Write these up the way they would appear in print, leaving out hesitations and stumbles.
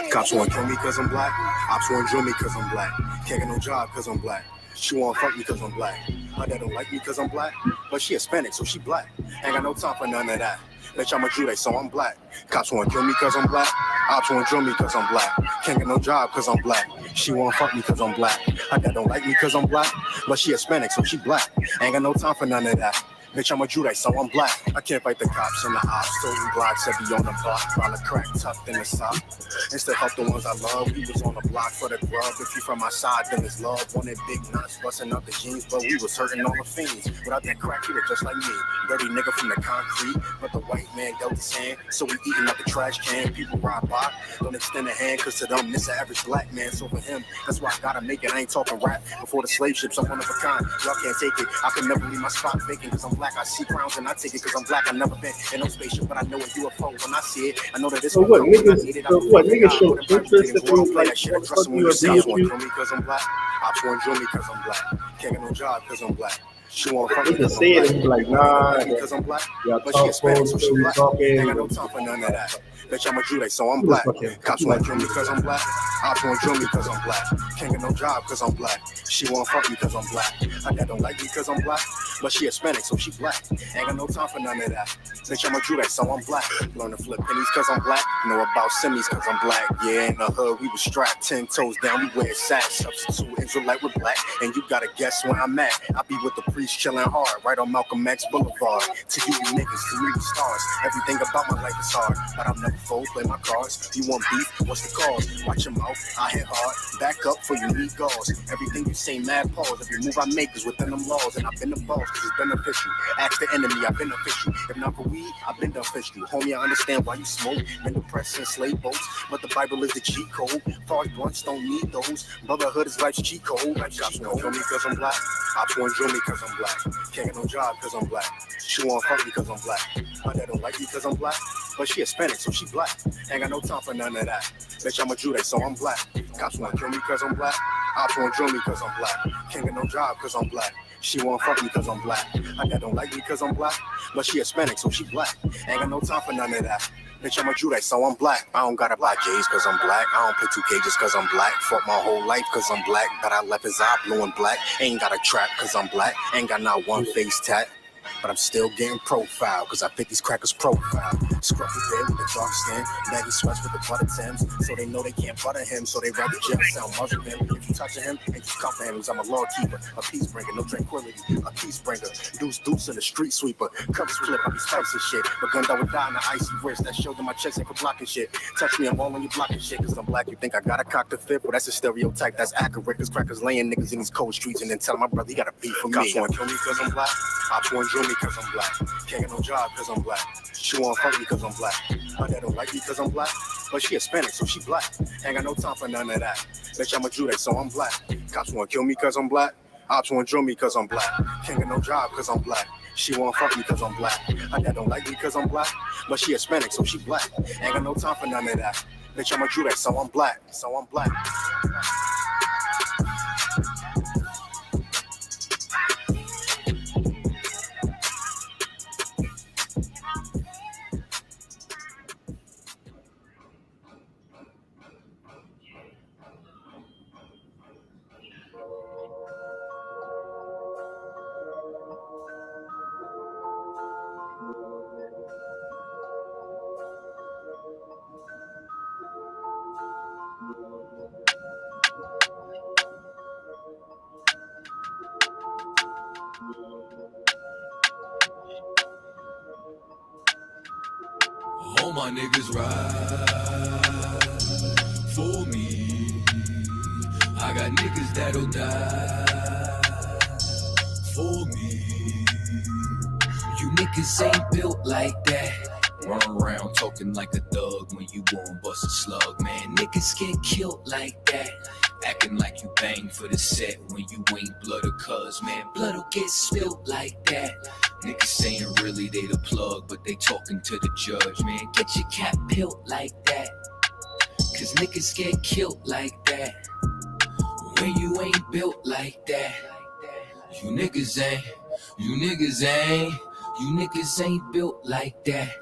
Cops wanna kill me cause I'm black. Ops wanna drill me cause I'm black. Can't get no job cause I'm black. She wanna fuck me cause I'm black. Her dad don't like me cause I'm black. But she Hispanic, so she black. Ain't got no time for none of that. Bitch, I'm a Jew, so I'm black. Cops wanna kill me cause I'm black. Ops wanna drill me cause I'm black. Can't get no job cause I'm black. She wanna fuck me cause I'm black. Her dad don't like me cause I'm black. But she Hispanic, so she black. Ain't got no time for none of that. Bitch, I'm a Jew, so I'm black. I can't fight the cops and the ops. Stolen blocks, I be on the block. While the crack tucked in the sock. Instead help the ones I love. We was on the block for the grub. If you from my side, then it's love. Wanted big knots, busting up the jeans. But we was hurting all the fiends. Without that crack, he was just like me. Dirty nigga from the concrete. But the white man dealt his hand. So we eating up the trash can. People ride by. Don't extend a hand, cause to them, this an average black man. So for him, that's why I gotta make it. I ain't talking rap. Before the slave ships, I'm one of a kind. Y'all can't take it. I can never leave my spot vacant, cause I'm black. I see crowns and I take it cause I'm black. I never been in no spaceship, but I know a UFO when I see it. I know that this so what niggas show interest if you like fuck you or Cops want to kill me cause I'm black. Ops want to drill me cause I'm black. Can't get no job cause I'm black. She want to fuck me cause I'm black. Like, nah, because I'm black. But she Hispanic, so she black. Ain't got no time for none of that. Bitch, I'm a Jew, so I'm black. Cops want to drill me cause I'm black. Ops want to drill me cause I'm black. Can't get no job cause I'm black. She want to fuck me cause I'm black. Her dad don't like me cause I'm black. But she Hispanic, so she black. Ain't got no time for none of that. Bitch, I'm a Jew, so I'm black. Learn to flip pennies cause I'm black. Know about semis cause I'm black. Yeah, in the hood, we was strapped 10 toes down. We wear sacks. Substitute Israelite with black. And you gotta guess where I'm at. I be with the priest chilling hard. Right on Malcolm X Boulevard. To you niggas, to me the stars. Everything about my life is hard. But I'll never fold, play my cards. You want beef? What's the cause? Watch your mouth, I hit hard. Back up for you need gauze. Everything you say, mad pause. Every move I make is within them laws. And I've been the boss, cause it's beneficial. Ask the enemy, I've been official. If not for weed, I've been the official. Homie, I understand why you smoke. Been depressed since slave boats. But the Bible is the cheat code. False blunts don't need those. Brotherhood is life's cheat code. Like cops won't kill me cause I'm black. Ops won't drill me cause I'm black. Can't get no job cause I'm black. She won't fuck me cause I'm black. My dad don't like me cause I'm black. But she Hispanic, so she black. Ain't got no time for none of that. Bitch, I'm a Jew, so I'm black. Cops wanna kill me cause I'm black. Ops wanna drill me cause I'm black. Can't get no job cause I'm black. She wanna fuck me cause I'm black. My dad don't like me cause I'm black. But she Hispanic, so she black. Ain't got no time for none of that. Bitch, I'm a Jew, so I'm black. I don't gotta buy J's cause I'm black. I don't put 2K just cause I'm black. Fought my whole life cause I'm black. But I left his eye blue and black. Ain't got a trap cause I'm black. Ain't got not one face tat. But I'm still getting profile, cause I fit these crackers profile. Scruffy beard with the dark skin, baggy sweats with the butter Timbs. So they know they can't butter him, so they rather jail cell muzzle him. If you touching him, and you comfort him, cause I'm a law keeper, a peace bringer, no tranquility, a peace bringer. Deuce in the street sweeper, cups flip, I be spicing shit. But gunned I would die in the icy wrist, that showed in my chest ain't for blocking shit. Touch me, I'm all on you blocking shit, cause I'm black. You think I gotta cock the fifth? Well, that's a stereotype, that's accurate, cause crackers laying niggas in these cold streets and then telling my brother he got a beef for me. Cops wanna kill me cause I'm black, ops wanna drill me cause I'm black. Can't get no job cause I'm black. She wanna fuck me cause I'm black. My dad don't like me cause I'm black. But she Hispanic, so she black. Ain't got no time for none of that. Bitch, I'm a Jew, so I'm black. Cops wanna kill me cause I'm black. Ops wanna drill me cause I'm black. Can't get no job cause I'm black. She wanna fuck me cause I'm black. My dad don't like me cause I'm black. But she Hispanic, so she black. Ain't got no time for none of that. Bitch, I'm a Jew, so I'm black. So I'm black. All my niggas ride for me. I got niggas that'll die for me. You niggas ain't built like that. Run around talking like a thug when you won't bust a slug, man. Niggas get killed like that. Acting like you bang for the set when you ain't blood or cuz, man. Blood'll get spilled like that. Niggas saying really they the plug, but they talking to the judge, man. Get your cap peeled like that, cause niggas get killed like that when you ain't built like that. You niggas ain't built like that.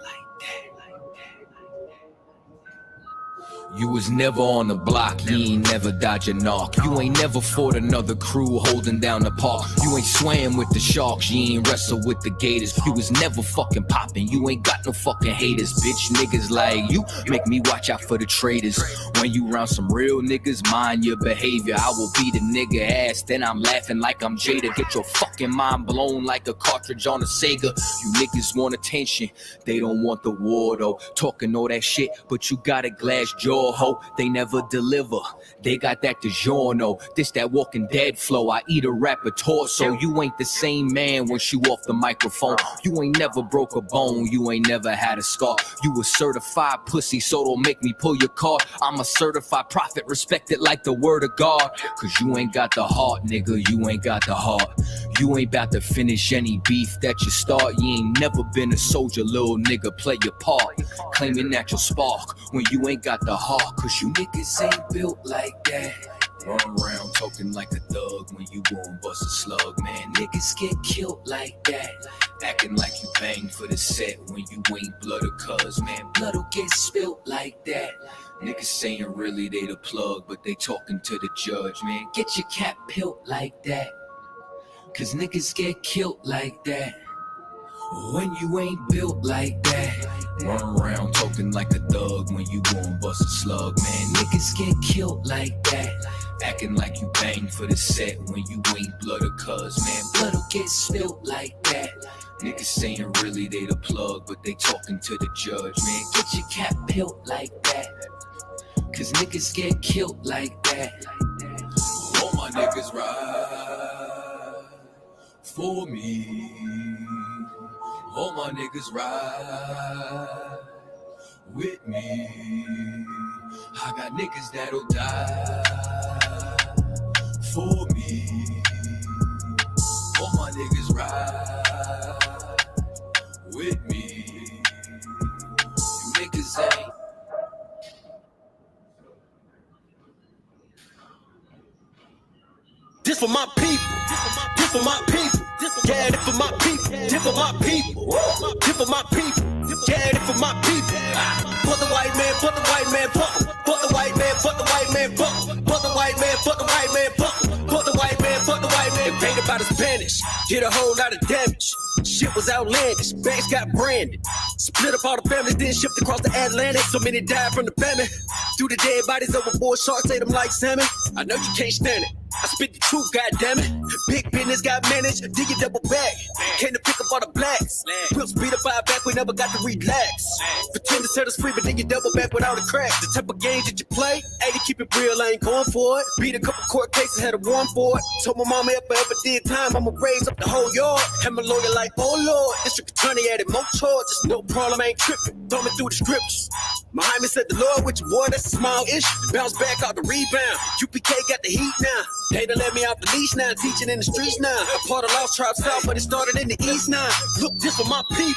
You was never on the block, you ain't never dodge a knock. You ain't never fought another crew holding down the park. You ain't swam with the sharks, you ain't wrestled with the gators. You was never fucking popping, you ain't got no fucking haters. Bitch, niggas like you make me watch out for the traitors. When you round some real niggas, mind your behavior. I will beat a nigga ass, then I'm laughing like I'm Jada. Get your fucking mind blown like a cartridge on a Sega. You niggas want attention, they don't want the war though. Talking all that shit, but you got a glass jaw, ho. They never deliver, they got that DiGiorno. This that Walking Dead flow, I eat a rapper torso. You ain't the same man once you off the microphone. You ain't never broke a bone, you ain't never had a scar. You a certified pussy, so don't make me pull your card. I'm a certified prophet, respected like the word of God. Cause you ain't got the heart, nigga, you ain't got the heart. You ain't about to finish any beef that you start. You ain't never been a soldier, little nigga, play your part. Claiming that you'll spark when you ain't got the heart. Cause you niggas ain't built like that. Run around talking like a thug when you gon' bust a slug, man. Niggas get killed like that. Acting like you bang for the set when you ain't blood or cuz, man. Blood'll get spilt like that. Niggas saying really they the plug, but they talking to the judge, man. Get your cap peeled like that. Cause niggas get killed like that. When you ain't built like that. Run around talking like a thug when you gon' bust a slug, man. Niggas get killed like that. Acting like you bang for the set when you ain't blood or cuz, man. Blood'll get spilled like that. Niggas saying really they the plug, but they talking to the judge, man. Get your cap peeled like that. Cause niggas get killed like that. All my niggas ride for me. All my niggas ride with me. I got niggas that'll die for me. All my niggas ride with me. You niggas ain't. This for my people. This for my people. Yeah, this for my people. This for my people. This for my people. Yeah, this for my people. Fuck the white man, fuck the white man, fuck the white man, fuck the white man, fuck the white man, fuck the white man, fuck the white man, fuck the white man. Painted by the Spanish, did a whole lot of damage. Shit was outlandish, banks got branded. Split up all the families, then shipped across the Atlantic. So many died from the famine. Threw the dead bodies overboard, sharks ate them like salmon. I know you can't stand it. I spit the truth, goddammit. Big business got managed, dig it double back. Came to pick up all the blacks. Whips beat up our back, we never got to relax. Pretend to set us free, but then you double back without a crack. The type of games that you play, hey, to keep it real, I ain't going for it. Beat a couple court cases, had a warrant for it. Told my mama if I ever did time, I'ma raise up the whole yard. Had my lawyer like, oh Lord, district attorney added more charges. No problem, I ain't tripping, thumbing through the scriptures. Muhammad said the Lord with you, boy, that's a small issue. Bounce back out the rebound, UPK got the heat now. They done let me off the leash now, teaching in the streets now. A part of Lost Tribe South, but it started in the East now. Look, this for my people,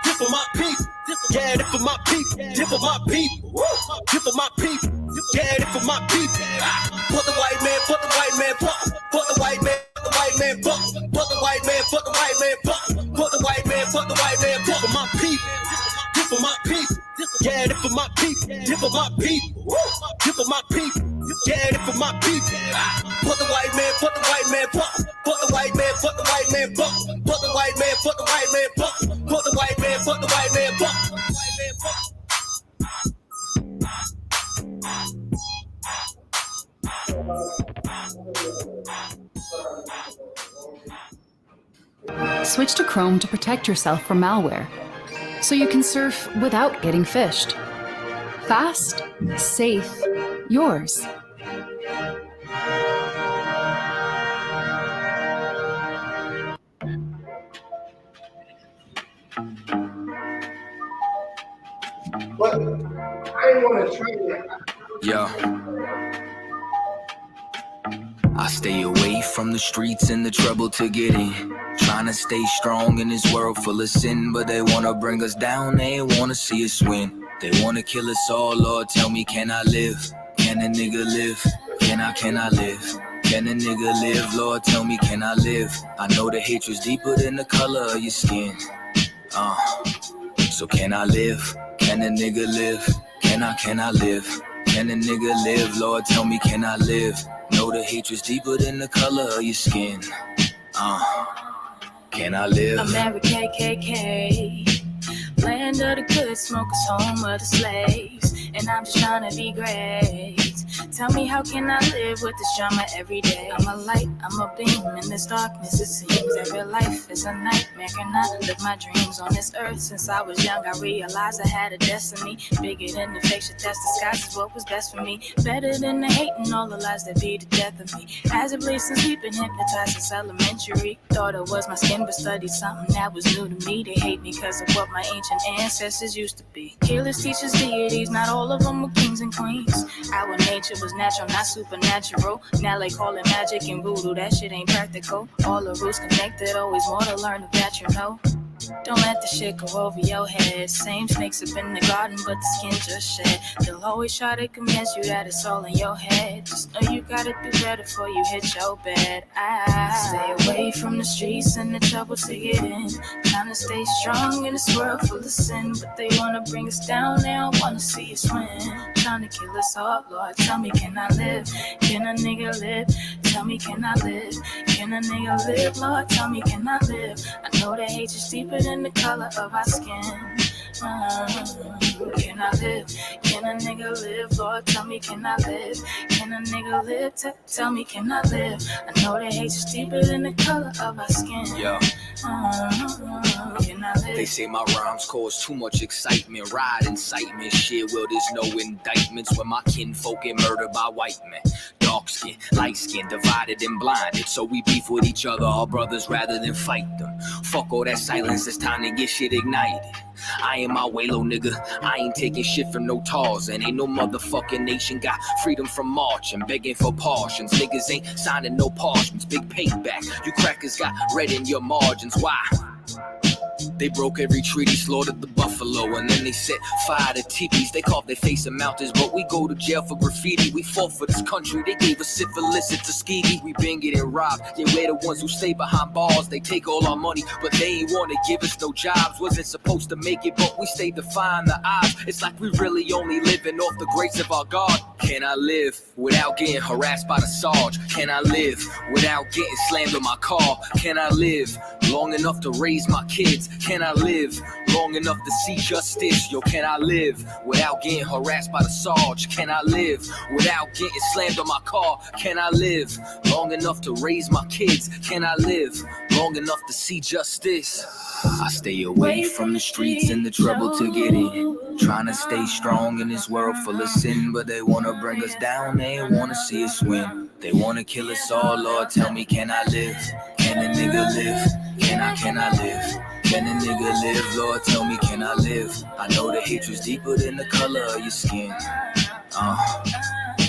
this for my people. Yeah, this for my people, this for my people. This for my people, yeah, this for my people. Fuck the white man, fuck the white man, fuck the white man, fuck the white man, fuck the white man, fuck the white man, fuck the white man, fuck the white man. This for my people, this for my people. Yeah, this for my people, this for my people. This for my people, yeah, this for my people. Fuck the white man, fuck the white man, fuck the white man, fuck the white man, fuck the white man, fuck the white man, fuck the white man, fuck the white man, fuck. Switch to Chrome to protect yourself from malware, so you can surf without getting phished. Fast, safe, yours. But I ain't want to try that. Yeah. I stay away from the streets and the trouble to get in. Trying to stay strong in this world full of sin, but they wanna bring us down, they wanna see us win. They wanna kill us all, Lord, tell me, can I live? Can a nigga live? Can I live? Can a nigga live? Lord, tell me, can I live? I know the hatred's deeper than the color of your skin. So can I live? Can a nigga live? Can I live? Can a nigga live? Lord, tell me, can I live? Know the hatred's deeper than the color of your skin. Can I live? America KKK, land of the good, smokers, home of the slaves. And I'm just trying to be great. Tell me, how can I live with this drama every day? I'm a light, I'm a beam in this darkness. It seems that real life is a nightmare. Can I live my dreams on this earth? Since I was young, I realized I had a destiny bigger than the fake shit that's disguised as what was best for me. Better than the hate and all the lies that be the death of me. As of late, since we've been hypnotized since elementary, thought it was my skin, but studied something that was new to me. They hate me because of what my ancient ancestors used to be. Healers, teachers, deities, not all of them were kings and queens. Our nature was natural, not supernatural. Now they call it magic and voodoo, that shit ain't practical. All the roots connected, always more to learn of that, you know. Don't let the shit go over your head. Same snakes up in the garden, but the skin just shed. They'll always try to convince you that it's all in your head. Just know you gotta do better before you hit your bed. Stay away from the streets and the trouble to get in. Trying to stay strong in this world full of sin, but they wanna bring us down, they don't wanna see us win. Trying to kill us all, Lord, tell me, can I live? Can a nigga live? Tell me, can I live? Can a nigga live? Lord, tell me, can I live? I know that hate is deeper than the color of our skin. Can I live? Can a nigga live? Lord, tell me, can I live? Can a nigga live? Tell me, can I live? I know that hate is deeper than the color of our skin. Yo. Can I live? They say my rhymes cause too much excitement. Ride incitement, shit, well there's no indictments when my kinfolk get murdered by white men. Dark skin, light skin, divided and blinded. So we beef with each other, our brothers, rather than fight them. Fuck all that silence, it's time to get shit ignited. I ain't my way, low nigga. I ain't taking shit from no tars. And ain't no motherfucking nation got freedom from marching, begging for portions. Niggas ain't signing no parchments, big payback. You crackers got red in your margins. Why? They broke every treaty, slaughtered the buffalo, and then they set fire to teepees. They carved their face in mountains, but we go to jail for graffiti. We fought for this country, they gave us syphilis at Tuskegee. We been getting robbed, yeah, we're the ones who stay behind bars. They take all our money, but they ain't wanna give us no jobs. Wasn't supposed to make it, but we stayed defying the odds. It's like we really only living off the grace of our God. Can I live without getting harassed by the Sarge? Can I live without getting slammed on my car? Can I live long enough to raise my kids? Can I live long enough to see justice? Yo, can I live without getting harassed by the Sarge? Can I live without getting slammed on my car? Can I live long enough to raise my kids? Can I live long enough to see justice? I stay away from the streets and the trouble to get in. Trying to stay strong in this world full of sin, but they wanna bring us down, they ain't wanna see us win. They wanna kill us all, Lord, tell me, can I live? Can a nigga live? Can I live? Can a nigga live? Lord, tell me, can I live? I know the hatred's deeper than the color of your skin.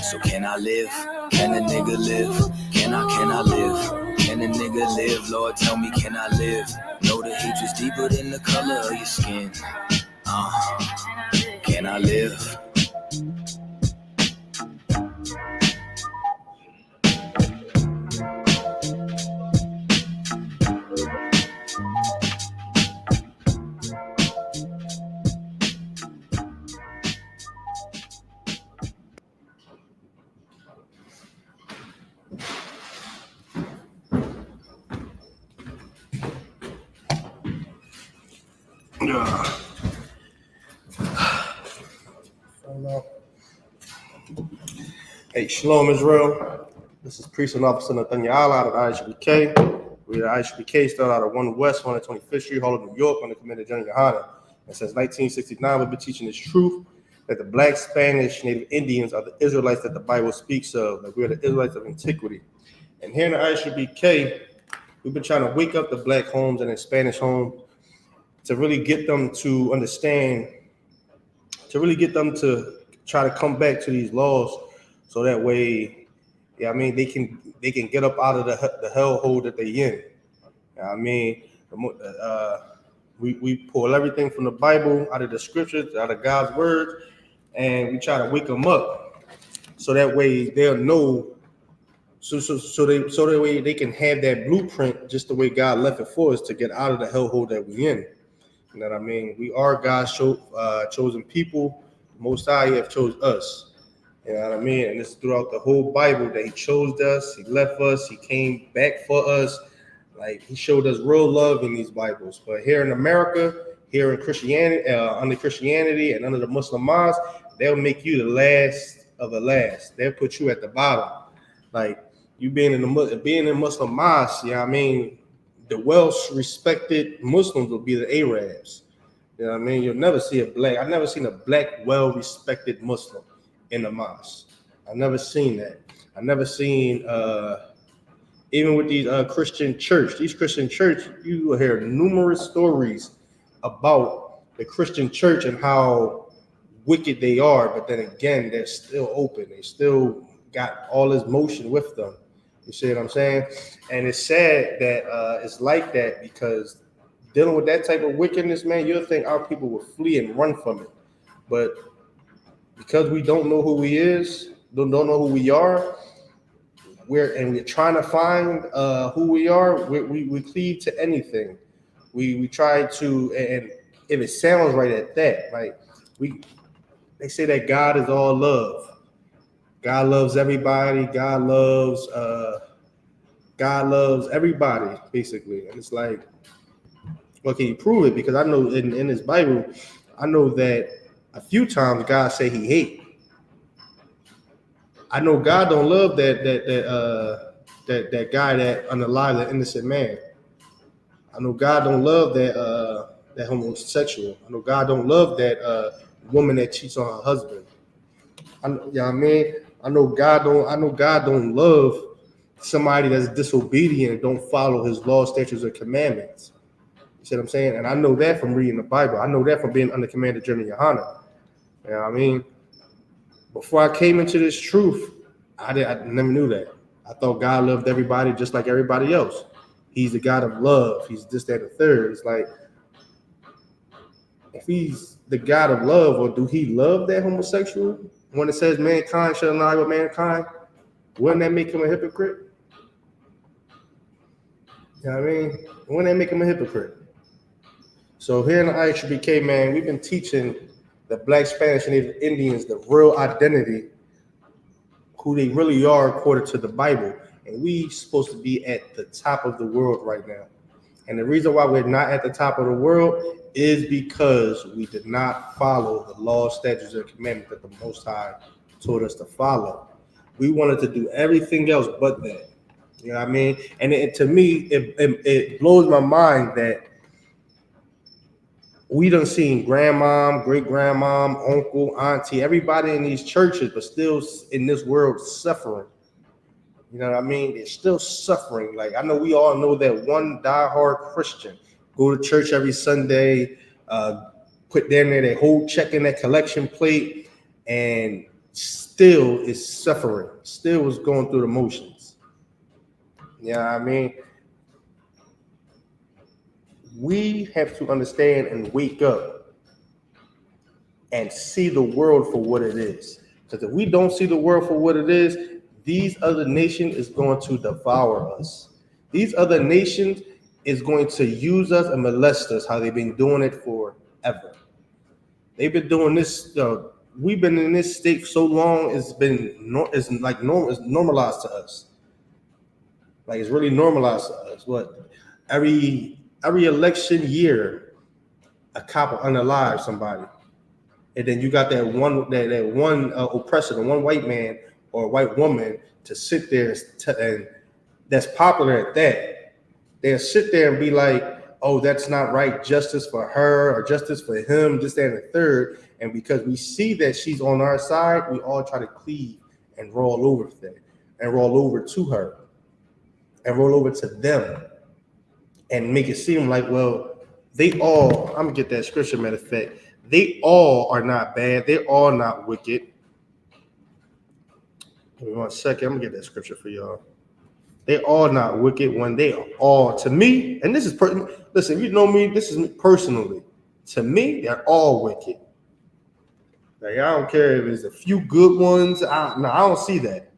So can I live? Can a nigga live? Can I live? Can a nigga live? Lord, tell me, can I live? Know the hatred's deeper than the color of your skin. Can I live? Hey, Shalom Israel. This is Priest and Officer Nathaniel out of I.S.U.P.K. We're at I.S.U.P.K. started out of 1 West 125th Street, Harlem, New York, under Commander GEN.YAHANNA. And since 1969, we've been teaching this truth that the Black, Spanish, Native Indians are the Israelites that the Bible speaks of. Like we're the Israelites of antiquity. And here in the I.S.U.P.K., we've been trying to wake up the Black homes and the Spanish home to really get them to understand, to really get them to try to come back to these laws, so that way, yeah, I mean, they can get up out of the hellhole that they in. I mean, we pull everything from the Bible, out of the scriptures, out of God's word, and we try to wake them up, so that way they'll know. So that way they can have that blueprint, just the way God left it for us, to get out of the hellhole that we in. You know what I mean? We are God's chosen people. Most High have chose us. You know what I mean? And it's throughout the whole Bible that he chose us, he left us, he came back for us. Like, he showed us real love in these Bibles. But here in America, here in Christianity, under Christianity and under the Muslim mosque, they'll make you the last of the last. They'll put you at the bottom. Like, you being in Muslim mosque, you know what I mean? The well-respected Muslims will be the Arabs. You know what I mean? You'll never see I've never seen a black, well-respected Muslim in the mosque. I've never seen that. I've never seen, even with these Christian church, you will hear numerous stories about the Christian church and how wicked they are. But then again, they're still open. They still got all this motion with them. You see what I'm saying? And it's sad that it's like that, because dealing with that type of wickedness, man, you'll think our people will flee and run from it. But because we don't know who he is, don't know who we are, we're trying to find who we are, we cleave to anything. We try to, and if it sounds right at that, like they say that God is all love. God loves everybody. God loves everybody, basically. And it's like, well, can you prove it? Because I know in this Bible, I know that a few times God say he hate. I know God don't love that guy that unalive the innocent man. I know God don't love that homosexual. I know God don't love that woman that cheats on her husband. You know what I mean? I know God don't love somebody that's disobedient and don't follow his law, statutes, or commandments. You see what I'm saying? And I know that from reading the Bible. I know that from being under Commander Gen.YAHANNA. You know what I mean? Before I came into this truth, I never knew that. I thought God loved everybody just like everybody else. He's the God of love. He's this, that, and the third. It's like, if he's the God of love, or do he love that homosexual? When it says mankind shall lie with mankind, wouldn't that make him a hypocrite? You know what I mean? Wouldn't that make him a hypocrite? So here in the I.S.U.P.K, man, we've been teaching the Black, Spanish, and Native Indians the real identity, who they really are according to the Bible. And we supposed to be at the top of the world right now. And the reason why we're not at the top of the world is because we did not follow the law, statutes, and commandments that the Most High told us to follow. We wanted to do everything else but that. You know what I mean? And to me, it blows my mind that we done seen grandmom, great-grandmom, uncle, auntie, everybody in these churches, but still in this world suffering. You know what I mean? They're still suffering. Like, I know we all know that one diehard Christian, go to church every Sunday, put down there their whole check in that collection plate, and still is suffering, still is going through the motions. You know what I mean? We have to understand and wake up and see the world for what it is. Because if we don't see the world for what it is, these other nations is going to devour us. These other nations is going to use us and molest us, how they've been doing it forever. They've been doing this. We've been in this state so long. It's normalized to us. Like, it's really normalized to us. What every election year, a cop will unalive somebody, and then you got that one oppressor, the one white man or white woman to sit there and that's popular at that. They'll sit there and be like, oh, that's not right, justice for her or justice for him, this, that, and the third. And because we see that she's on our side, we all try to cleave and roll over to that, and roll over to her, and roll over to them, and make it seem like, well, they all, I'm gonna get that scripture, matter of fact, they all are not bad, they're all not wicked. Give me 1 second, I'm gonna get that scripture for y'all. They're all not wicked when they are all, to me, and this is, listen, you know me, this is me personally. To me, they're all wicked. Like, I don't care if it's a few good ones. I don't see that.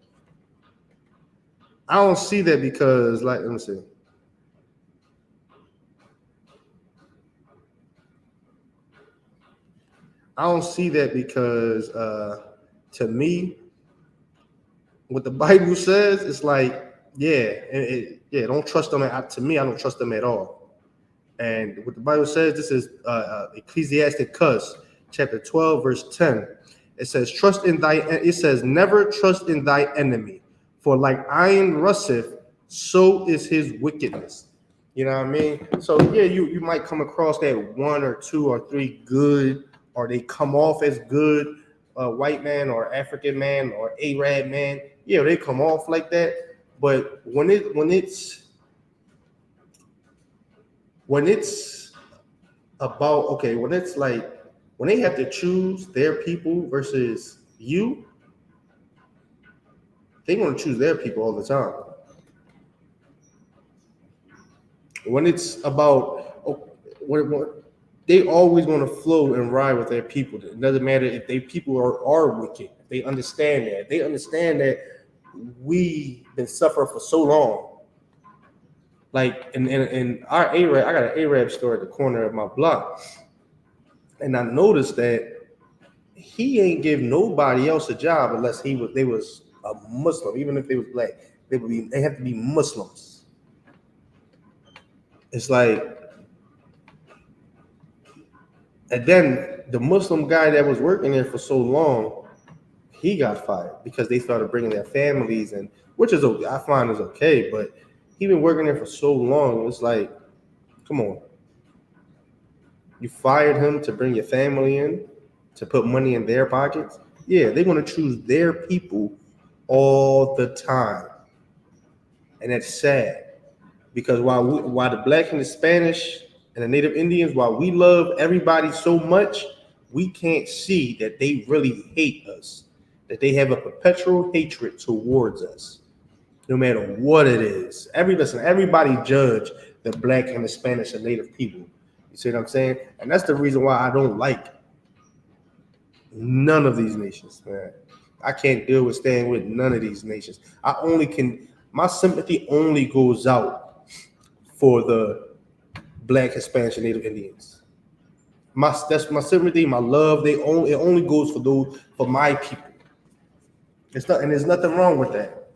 I don't see that because, like, let me see. I don't see that because, to me, what the Bible says, it's like, don't trust them. To me, I don't trust them at all. And what the Bible says, this is Ecclesiasticus, chapter 12, verse 10. It says, never trust in thy enemy, for like iron rusteth, so is his wickedness. You know what I mean? So yeah, you might come across that 1 or 2 or 3 good, or they come off as good white man or African man or Arab man. Yeah, they come off like that. But when it's about, okay, when it's like, when they have to choose their people versus you, they want to choose their people all the time. When it's about, when they always want to flow and ride with their people. It doesn't matter if they people are wicked. They understand that. They understand that we've been suffering for so long. Like in our Arab, I got an Arab store at the corner of my block. And I noticed that he ain't give nobody else a job unless they was a Muslim. Even if they was black, they have to be Muslims. It's like, and then the Muslim guy that was working there for so long, he got fired because they started bringing their families, and which is okay. I find is okay, but he been working there for so long. It's like, come on, you fired him to bring your family in, to put money in their pockets. Yeah, they want to choose their people all the time, and that's sad because while the black and the Spanish and the Native Indians, while we love everybody so much, we can't see that they really hate us, that they have a perpetual hatred towards us, no matter what it is. Everybody judge the black and the Spanish and Native people. You see what I'm saying? And that's the reason why I don't like none of these nations, man. I can't deal with staying with none of these nations. My sympathy only goes out for the black, Hispanic, and Native Indians. That's my sympathy, my love. It only goes for my people. There's nothing wrong with that.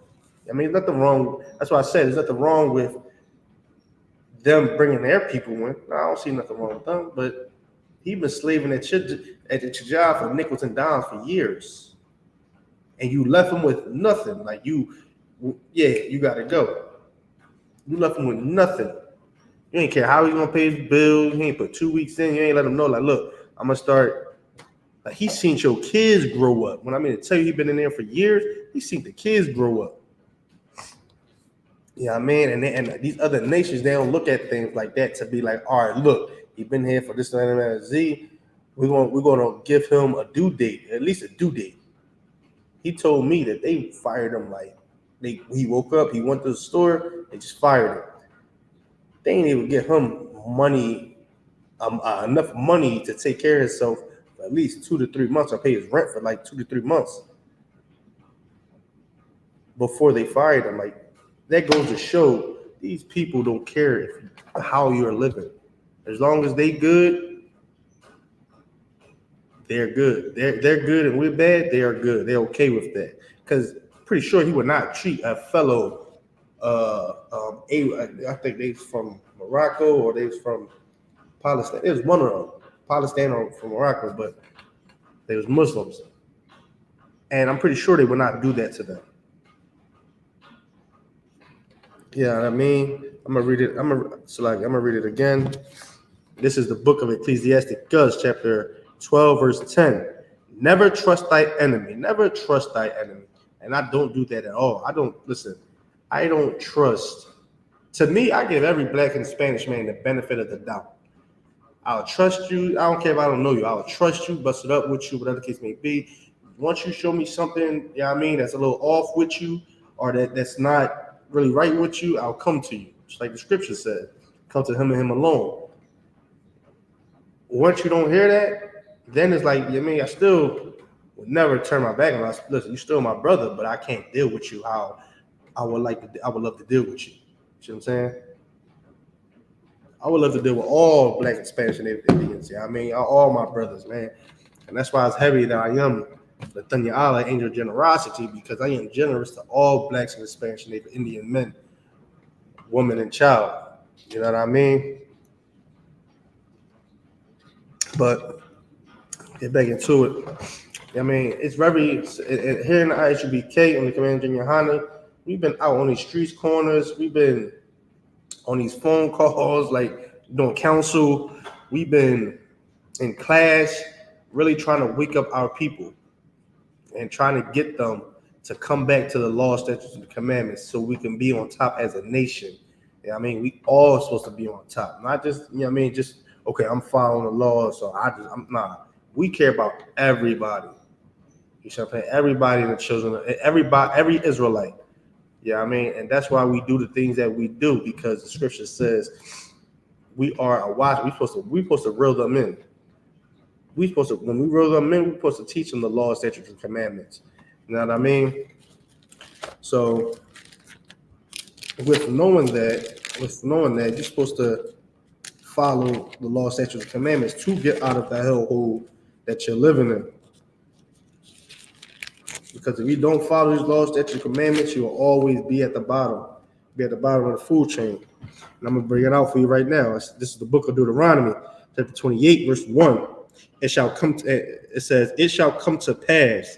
I mean, there's nothing wrong. That's why I said there's nothing wrong with them bringing their people in. I don't see nothing wrong with them, but he been slaving at the job for nickels and dimes for years, and you left him with nothing. Like you gotta go. You left him with nothing. You ain't care how he's gonna pay his bills. You ain't put 2 weeks in. You ain't let him know, like, look, I'm gonna start. Like, he's seen your kids grow up. When I mean to tell you, he's been in there for years. He's seen the kids grow up. Yeah, I mean, and these other nations, they don't look at things like that to be like, all right, look, he's been here for this and Z. We're gonna give him a due date, at least a due date. He told me that they fired him he woke up, he went to the store, they just fired him. They ain't even give him money, enough money to take care of himself for at least 2 to 3 months, or pay his rent for like 2 to 3 months before they fired him. Like, that goes to show these people don't care how you're living. As long as they good, they're good. They're good and we're bad, they are good. They're okay with that. Because pretty sure he would not treat a fellow I think they was from Morocco or they was from Palestine. It was one of them, Palestine or from Morocco, but they was Muslims. And I'm pretty sure they would not do that to them. Yeah, I mean, I'm gonna read it. I'm gonna read it again. This is the book of Ecclesiasticus, chapter 12, verse 10. Never trust thy enemy. Never trust thy enemy. And I don't do that at all. I don't trust. To me, I give every black and Spanish man the benefit of the doubt. I'll trust you. I don't care if I don't know you. I'll trust you, bust it up with you, whatever the case may be. Once you show me something, that's a little off with you, or that's not really right with you, I'll come to you. Just like the scripture said, come to him and him alone. Once you don't hear that, then it's like, I still would never turn my back on us. Listen, you're still my brother, but I can't deal with you how I would love to deal with you. You know what I'm saying? I would love to deal with all black and Spanish and Native Indians. All my brothers, man. And that's why it's heavy that I am the angel of generosity, because I am generous to all blacks and Hispanics and Native Indian men, woman, and child. You know what I mean? But get back into it. I mean, it's very, here in the I.S.U.P.K, on the Command GEN.YAHANNA, we've been out on these streets corners. We've been on these phone calls, like doing counsel. We've been in class, really trying to wake up our people and trying to get them to come back to the law, statutes, and the commandments so we can be on top as a nation. Yeah, I mean, we all supposed to be on top, not just, you know what I mean, just, okay, I'm following the law, so I'm not. We care about everybody. You see what I'm saying? Everybody in the children, every Israelite. Yeah, I mean, and that's why we do the things that we do, because the scripture says we are a watch. We're supposed to reel them in. When we reel them in, we're supposed to teach them the law, statutes, and commandments. You know what I mean? So with knowing that, you're supposed to follow the law, statutes, and commandments to get out of the hellhole that you're living in. Because if you don't follow these laws, statutes, and commandments, you will always be at the bottom of the food chain. And I'm going to bring it out for you right now. This is the book of Deuteronomy, chapter 28, verse 1. It says, it shall come to pass,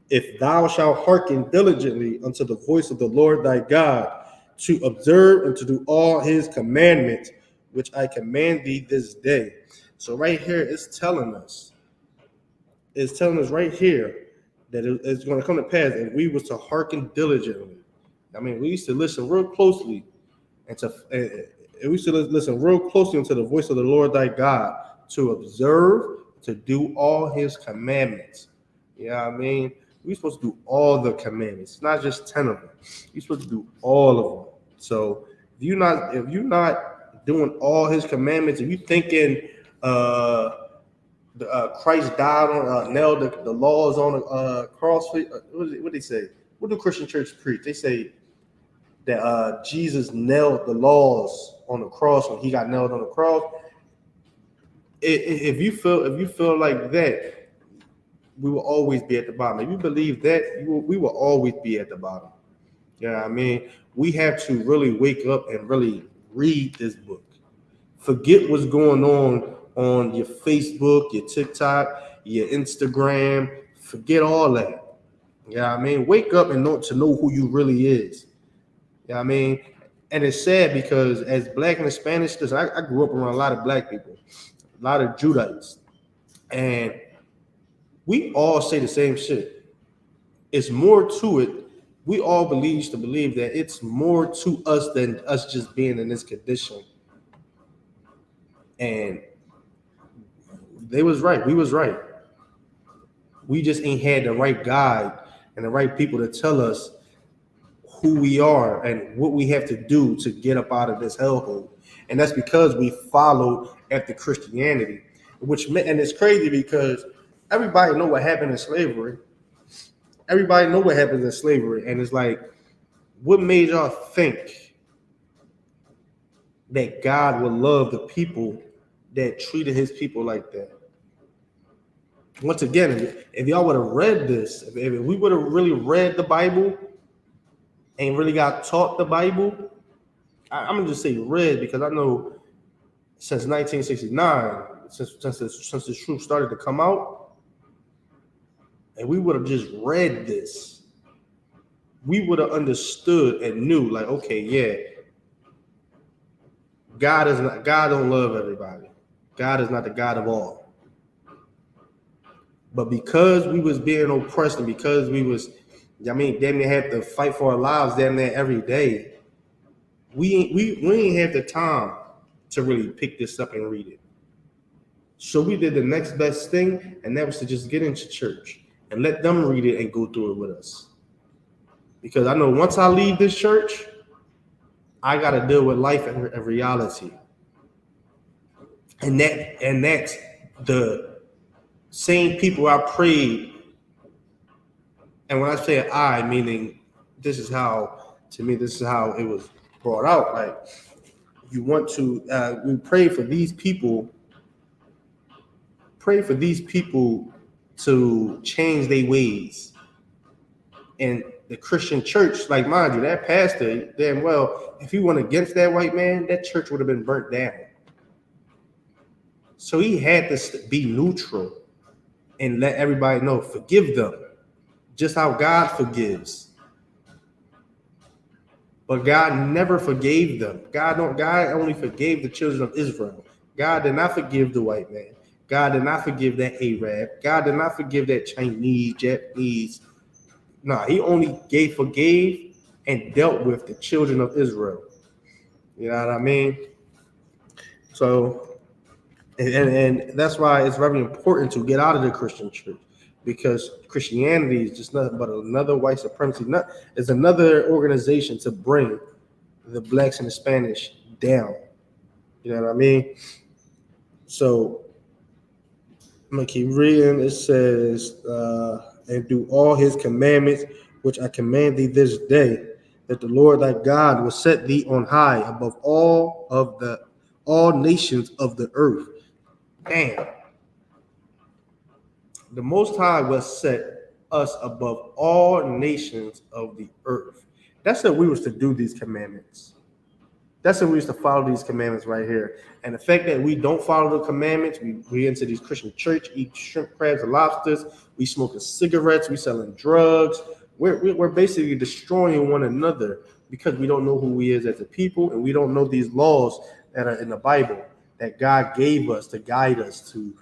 if thou shalt hearken diligently unto the voice of the Lord thy God, to observe and to do all his commandments, which I command thee this day. So right here, it's telling us right here that it's going to come to pass if we was to hearken diligently. I mean, we used to listen real closely unto the voice of the Lord thy God, to observe, to do all his commandments. You know what I mean? We're supposed to do all the commandments, not just 10 of them. You're supposed to do all of them. So if you're not doing all his commandments, if you thinking Christ died on nailed the laws on a cross, what they say? What do Christian church preach? They say that Jesus nailed the laws on the cross when he got nailed on the cross. If you feel like that, we will always be at the bottom. If you believe that, we will always be at the bottom. You know what I mean? We have to really wake up and really read this book. Forget what's going on your Facebook, your TikTok, your Instagram. Forget all that. You know what I mean? Wake up and know who you really is. You know what I mean? And it's sad because as black and Hispanics, I grew up around a lot of black people, a lot of Judites, and we all say the same shit. It's more to it. We all used to believe that it's more to us than us just being in this condition. And they was right. We was right. We just ain't had the right guide and the right people to tell us who we are and what we have to do to get up out of this hellhole. And that's because we followed after Christianity, and it's crazy because everybody know what happened in slavery. Everybody know what happens in slavery. And it's like, what made y'all think that God would love the people that treated his people like that? Once again, if y'all would have read this, if we would have really read the Bible and really got taught the Bible, I'm gonna just say read, because I know since 1969, since the truth started to come out, and we would have just read this, we would have understood and knew, like, okay, yeah, God don't love everybody. God is not the God of all. But because we was being oppressed and because we was, damn near had to fight for our lives damn near every day, we ain't have the time to really pick this up and read it. So we did the next best thing, and that was to just get into church and let them read it and go through it with us. Because I know once I leave this church, I got to deal with life and reality. And that's the same people I prayed. And when I say I, meaning this is how it was brought out. Like, you want to, we pray for these people to change their ways. And the Christian church, like mind you, that pastor, damn well, if he went against that white man, that church would have been burnt down. So he had to be neutral and let everybody know, forgive them, just how God forgives. But God never forgave them. God only forgave the children of Israel. God did not forgive the white man. God did not forgive that Arab. God did not forgive that Chinese, Japanese. No, he only forgave and dealt with the children of Israel. You know what I mean? So, and that's why it's very important to get out of the Christian church, because Christianity is just nothing but another white supremacy. It's another organization to bring the blacks and the Spanish down. You know what I mean? So I'm gonna keep reading. It says, and do all his commandments, which I command thee this day, that the Lord thy God will set thee on high above all nations of the earth. Damn. The Most High will set us above all nations of the earth. That's if we was to do these commandments. That's if we was to follow these commandments right here. And the fact that we don't follow the commandments, we into these Christian church, eat shrimp, crabs, and lobsters, we smoking cigarettes, we selling drugs. We're basically destroying one another because we don't know who we is as a people, and we don't know these laws that are in the Bible that God gave us to guide us, to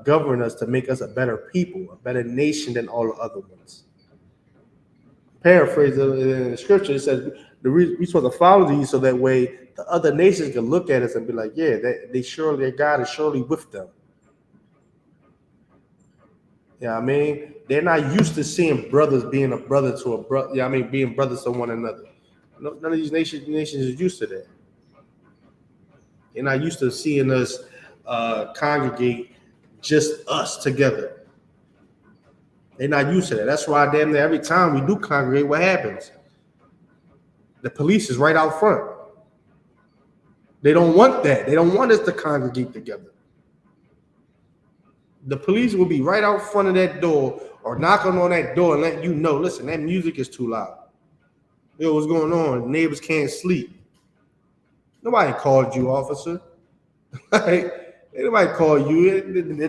govern us, to make us a better people, a better nation than all the other ones. Paraphrase in the scripture, it says we're supposed to follow these so that way the other nations can look at us and be like, yeah, their God is surely with them. Yeah, you know I mean, they're not used to seeing brothers being a brother to a brother. Yeah, I mean, being brothers to one another. None of these nations is used to that. They're not used to seeing us congregate just us together. They're not used to that. That's why damn near every time we do congregate, what happens? The police is right out front. They don't want that. They don't want us to congregate together. The police will be right out front of that door or knocking on that door and letting you know, listen, that music is too loud. Yo, what's going on? Neighbors can't sleep. Nobody called you, officer. Like, nobody called you.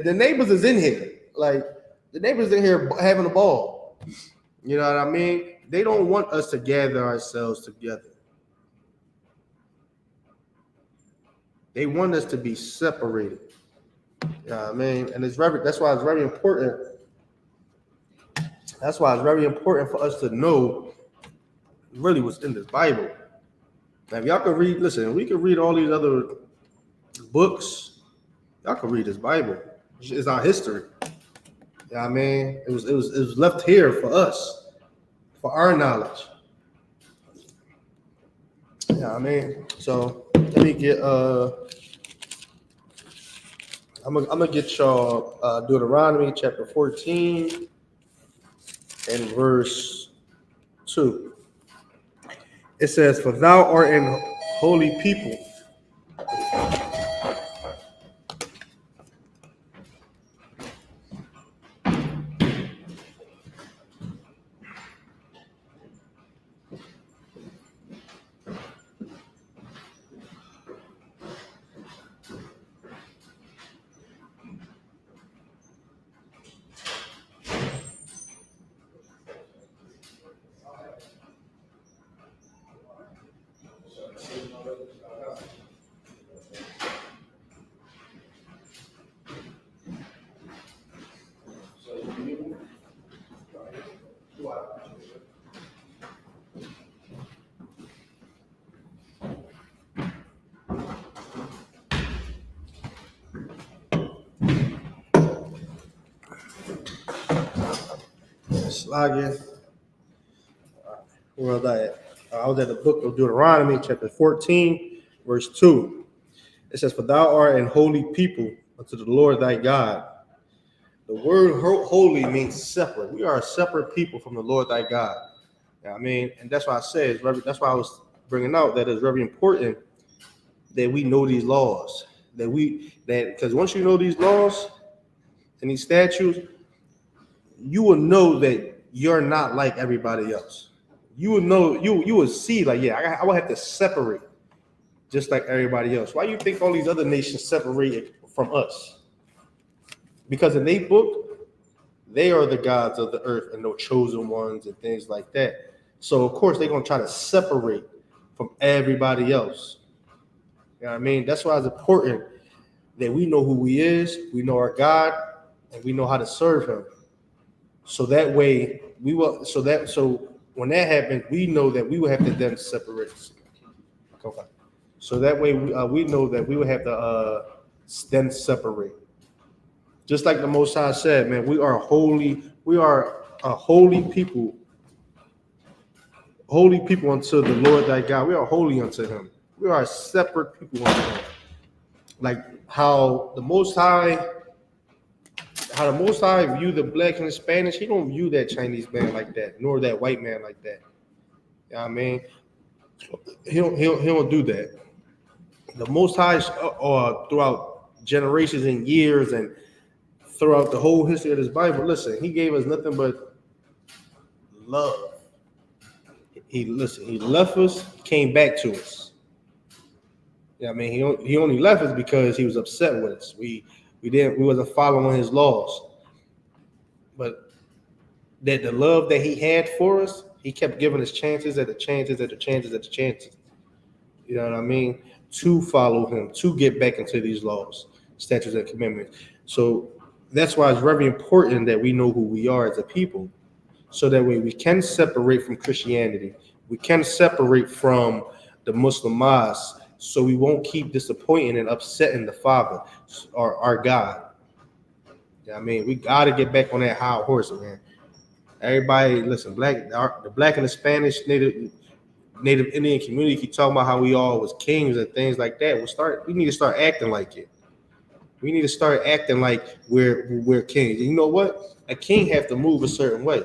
The neighbors is in here. Like, the neighbors in here having a ball. You know what I mean? They don't want us to gather ourselves together. They want us to be separated. You know what I mean? And that's why it's very important. That's why it's very important for us to know really what's in this Bible. Now, if y'all can read, listen, we can read all these other books. Y'all can read this Bible. It's our history. You know what I mean? It was left here for us, for our knowledge. You know what I mean? So let me get I'm gonna get y'all Deuteronomy chapter 14 and verse 2. It says, "For thou art an holy people." Slagia. Where was I at? I was at the book of Deuteronomy, chapter 14, verse 2. It says, "For thou art an holy people unto the Lord thy God." The word holy means separate. We are a separate people from the Lord thy God. You know what I mean? And that's why I said, that's why I was bringing out that it's very important that we know these laws. Because once you know these laws and these statutes, you will know that you're not like everybody else. You will know, you will see like, yeah, I will have to separate just like everybody else. Why do you think all these other nations separated from us? Because in their book, they are the gods of the earth and no chosen ones and things like that. So of course they're gonna try to separate from everybody else. You know what I mean? That's why it's important that we know who He is, we know our God, and we know how to serve Him. So that way we will. So when that happens, we know that we will have to then separate. Okay. So that way we know that we will have to then separate. Just like the Most High said, man, we are holy. We are a holy people unto the Lord thy God. We are holy unto Him. We are a separate people unto Him. Like how the Most High view the black and the Spanish, He don't view that Chinese man like that, nor that white man like that. You know what I mean? He don't do that. The Most High, throughout generations and years and throughout the whole history of this Bible, listen, He gave us nothing but love. He left us, came back to us. Yeah, I mean, he only left us because He was upset with us. We wasn't following His laws. But that the love that He had for us, He kept giving us chances at the chances at the chances at the chances. You know what I mean? To follow Him, to get back into these laws, statutes, and commandments. So that's why it's very important that we know who we are as a people. So that way we can separate from Christianity. We can separate from the Muslim mosque, so we won't keep disappointing and upsetting the Father or our God. I mean, we got to get back on that high horse, man. Everybody, listen, the black and the Spanish Native Indian community keep talking about how we all was kings and things like that. We need to start acting like it. We need to start acting like we're kings. And you know what? A king have to move a certain way.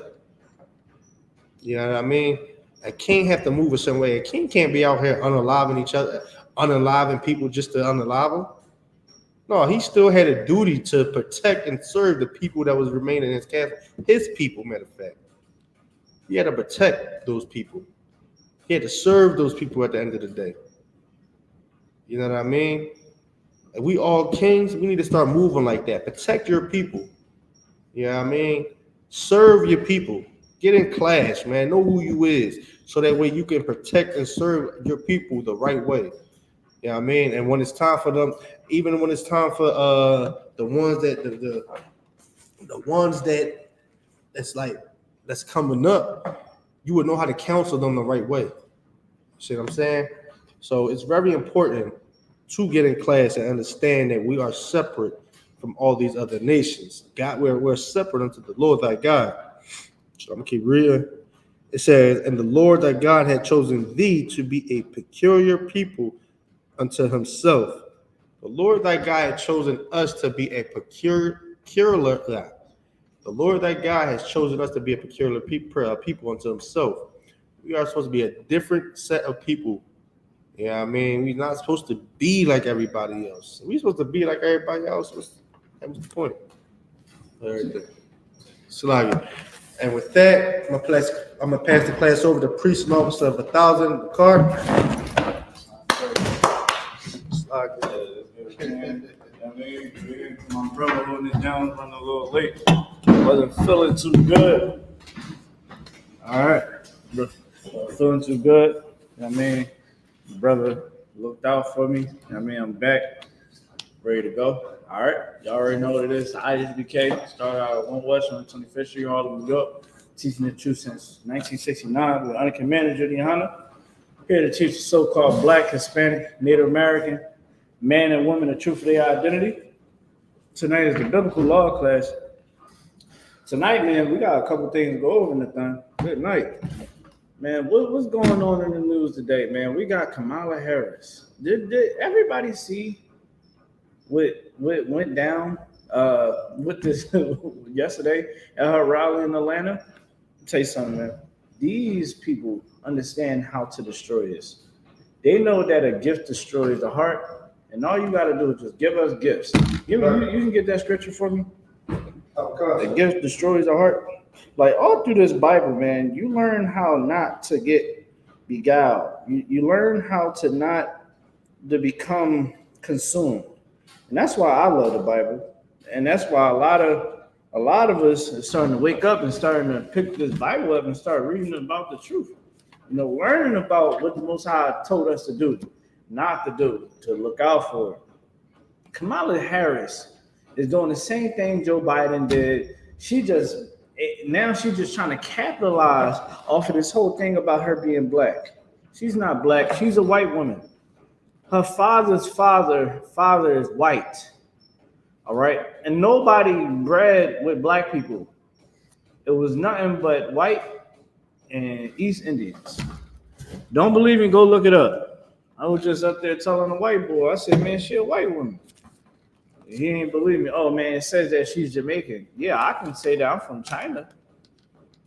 You know what I mean? A king have to move a certain way. A king can't be out here unaliving each other, unaliving people just to unalive them. No, he still had a duty to protect and serve the people that was remaining in his castle. His people, matter of fact. He had to protect those people. He had to serve those people at the end of the day. You know what I mean? And we all kings, we need to start moving like that. Protect your people. You know what I mean? Serve your people. Get in class, man. Know who you is. So that way you can protect and serve your people the right way. You know what I mean? And when it's time for them, even when it's time for the ones that's coming up, you would know how to counsel them the right way. See what I'm saying? So it's very important to get in class and understand that we are separate from all these other nations. God, we're separate unto the Lord thy God. So I'm gonna keep reading. It says, and the Lord thy God had chosen thee to be a peculiar people unto Himself. The Lord thy God had chosen us to be a peculiar. The Lord thy God has chosen us to be a peculiar people unto Himself. We are supposed to be a different set of people. You know what I mean? We're not supposed to be like everybody else. We're supposed to be like everybody else. That was the point. All right, Salagi. And with that, I'm gonna pass the class over to priest and officer of 1,000, the card. My brother holding it down, running a little late. Wasn't feeling too good. All right, feeling too good. You know what I mean, brother looked out for me. You know what I mean, I'm back, ready to go. All right, y'all already know what it is. I.S.U.P.K. started out at 1 West on 25th Street, Harlem, New York, teaching the truth since 1969 with Uncommanded GEN.YAHANNA. Here to teach the so-called Black, Hispanic, Native American, man and woman the truth of their identity. Tonight is the biblical law class. Tonight, man, we got a couple things to go over in the thing. Good night. Man, what's going on in the news today, man? We got Kamala Harris. Did everybody see what went down with this yesterday at her rally in Atlanta? I'll tell you something, man. These people understand how to destroy this. They know that a gift destroys the heart, and all you got to do is just give us gifts. You can get that scripture for me? The gift destroys the heart. Like all through this Bible, man, you learn how not to get beguiled. You learn how to not to become consumed. And that's why I love the Bible. And that's why a lot of us are starting to wake up and starting to pick this Bible up and start reading about the truth. You know, learning about what the Most High told us to do, not to do, to look out for. Kamala Harris is doing the same thing Joe Biden did. She's just trying to capitalize off of this whole thing about her being black. She's not black. She's a white woman. Her father's father is white. All right. And nobody bred with black people. It was nothing but white and East Indians. Don't believe me? Go look it up. I was just up there telling a white boy. I said, man, she a white woman. He ain't believe me. Oh, man, it says that she's Jamaican. Yeah, I can say that I'm from China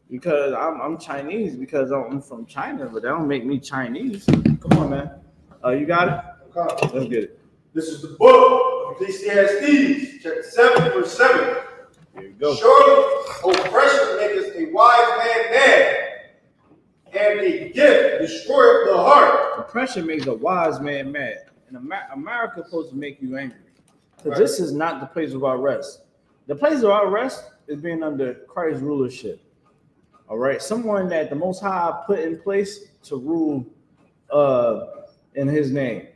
because I'm Chinese because I'm from China, but that don't make me Chinese. Come on, man. You got it? Okay. Let's get it. This is the book of Ecclesiastes, chapter 7, verse 7. Here you go. Surely oppression maketh a wise man mad, and a gift destroyeth the heart. Oppression makes a wise man mad. And America is supposed to make you angry. Because this is not the place of our rest. The place of our rest is being under Christ's rulership. All right. Someone that the Most High put in place to rule in his name.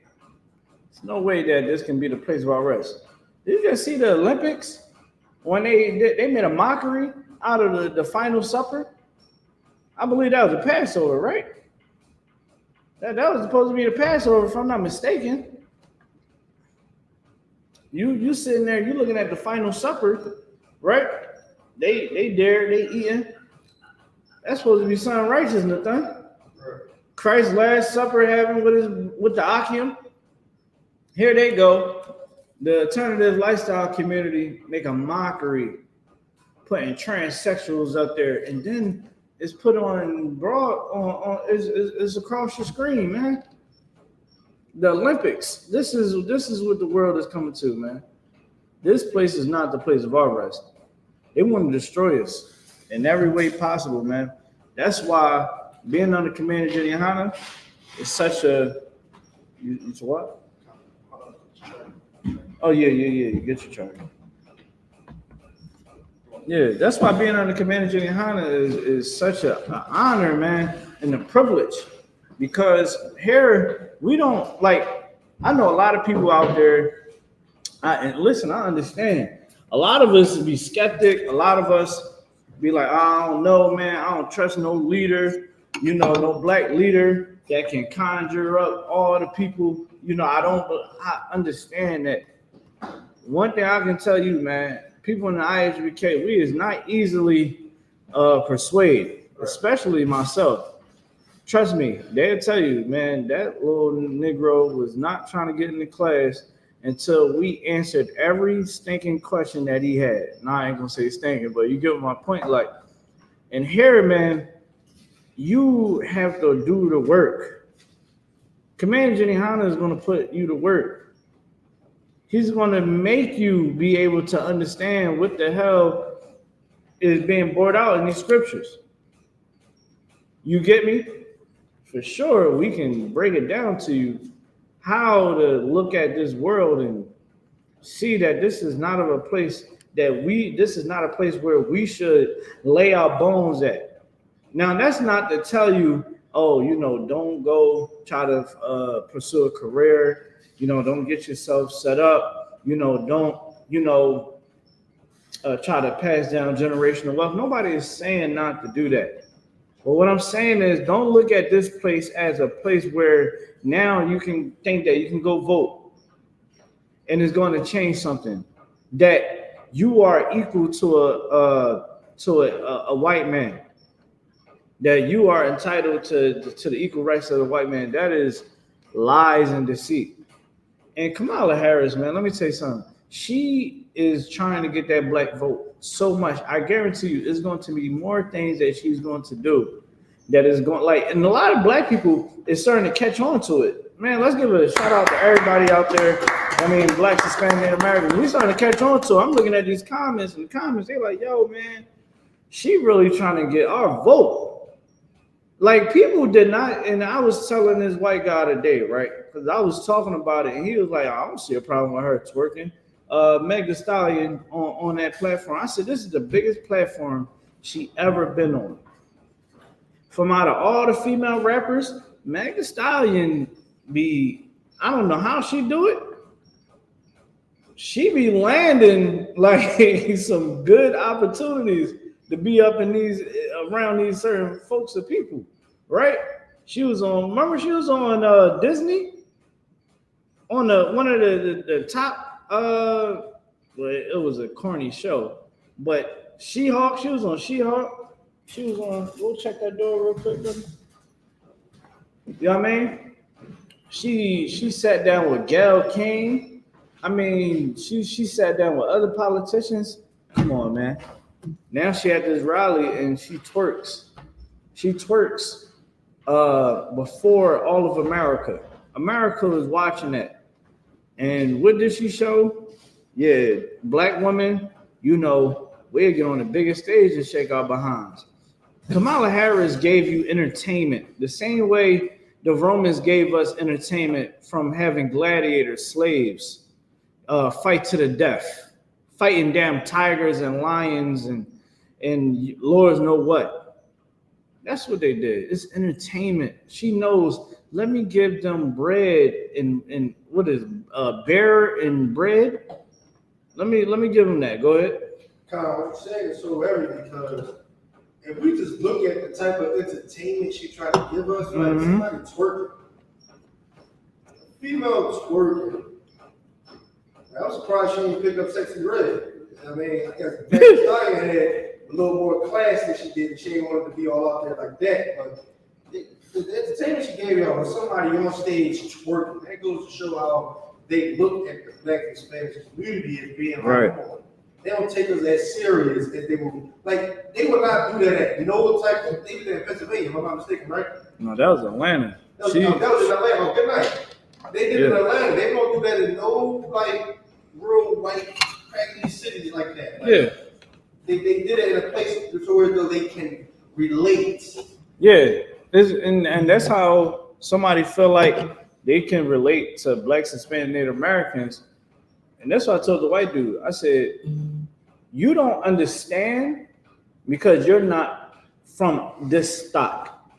There's no way that this can be the place of our rest. Did you just see the Olympics when they made a mockery out of the final supper? I believe that was a Passover, right? That was supposed to be the Passover, if I'm not mistaken. You sitting there, you looking at the final supper, right? They eating. That's supposed to be something righteous, Nathan. Christ's last supper having with the Akim. Here they go. The alternative lifestyle community make a mockery, putting transsexuals up there, and then it's put on broad it's across the screen, man. The Olympics. This is what the world is coming to, man. This place is not the place of our rest. They want to destroy us in every way possible, man. That's why being under Commander GEN.YAHANNA is such a. It's what? Oh yeah. You get your charger. Yeah, that's why being under Commander GEN.YAHANNA is such an honor, man, and a privilege. Because here we don't like. I know a lot of people out there. And listen, I understand. A lot of us be skeptic. A lot of us be like, I don't know, man. I don't trust no leader. You know, no black leader that can conjure up all the people. You know, I understand that. One thing I can tell you, man, people in the I.S.U.P.K, we is not easily persuaded, especially myself. Trust me, they'll tell you, man, that little Negro was not trying to get into class until we answered every stinking question that he had. Now, I ain't gonna say stinking, but you get my point. Like, and here, man, you have to do the work. Commander GEN.YAHANNA is gonna put you to work. He's gonna make you be able to understand what the hell is being brought out in these scriptures. You get me? For sure, we can break it down to you how to look at this world and see that this is not a place where we should lay our bones at. Now, that's not to tell you, oh, you know, don't go try to pursue a career, you know, don't get yourself set up, you know, don't, you know, try to pass down generational wealth. Nobody is saying not to do that. But what I'm saying is, don't look at this place as a place where now you can think that you can go vote and it's going to change something, that you are equal to a white man, that you are entitled to the equal rights of the white man. That is lies and deceit. And Kamala Harris, man, let me tell you something. She is trying to get that black vote so much. I guarantee you, there's going to be more things that she's going to do that is going like, and a lot of black people is starting to catch on to it. Man, let's give a shout out to everybody out there I mean, blacks, Hispanic, Native Americans. We starting to catch on to it. I'm looking at these comments, and the comments, they're like, yo, man, she really trying to get our vote. Like, people did not, and I was telling this white guy today, right? Because I was talking about it, and he was like, I don't see a problem with her twerking. Meg Thee Stallion on that platform. I said, this is the biggest platform she ever been on. From out of all the female rappers, Meg Thee Stallion be, I don't know how she do it. She be landing like some good opportunities to be up in these, around these certain folks or people, right? She was on, remember she was on Disney? On one of the top, well, it was a corny show, but She-Hulk, she was on She-Hulk. She was on, go check that door real quick, brother. You know what I mean? She sat down with Gayle King. I mean, she sat down with other politicians. Come on, man. Now she at this rally and she twerks. She twerks before all of America. America is watching that. And what did she show? Yeah, black women, you know, we'll get on the biggest stage and shake our behinds. Kamala Harris gave you entertainment the same way the Romans gave us entertainment from having gladiators, slaves, fight to the death, fighting damn tigers and lions and lords know what. That's what they did. It's entertainment. She knows, let me give them bread and what is bear and bread? Let me give them that. Go ahead. Kyle, what you're saying is so heavy because if we just look at the type of entertainment she tried to give us, like somebody twerking, female twerking. I'm surprised she didn't pick up Sexy Red. I mean, I guess Meg Thee Stallion had a little more class than she did. She didn't want it to be all out there like that. But the entertainment she gave y'all was somebody on stage twerking. That goes to show how they look at the black and Spanish community as being right. They don't take us as serious as they would. Like, they would not do that at no type of, they did that in Pennsylvania, if I'm not mistaken, right? No, that was Atlanta. That was in Atlanta. Good night. They did it in Atlanta. They don't do that in no, like, real white cracky cities like that. Like, yeah. They did it in a place where they can relate. Yeah. And that's how somebody feel like they can relate to blacks, Hispanic, Native Americans. And that's what I told the white dude. I said, you don't understand because you're not from this stock.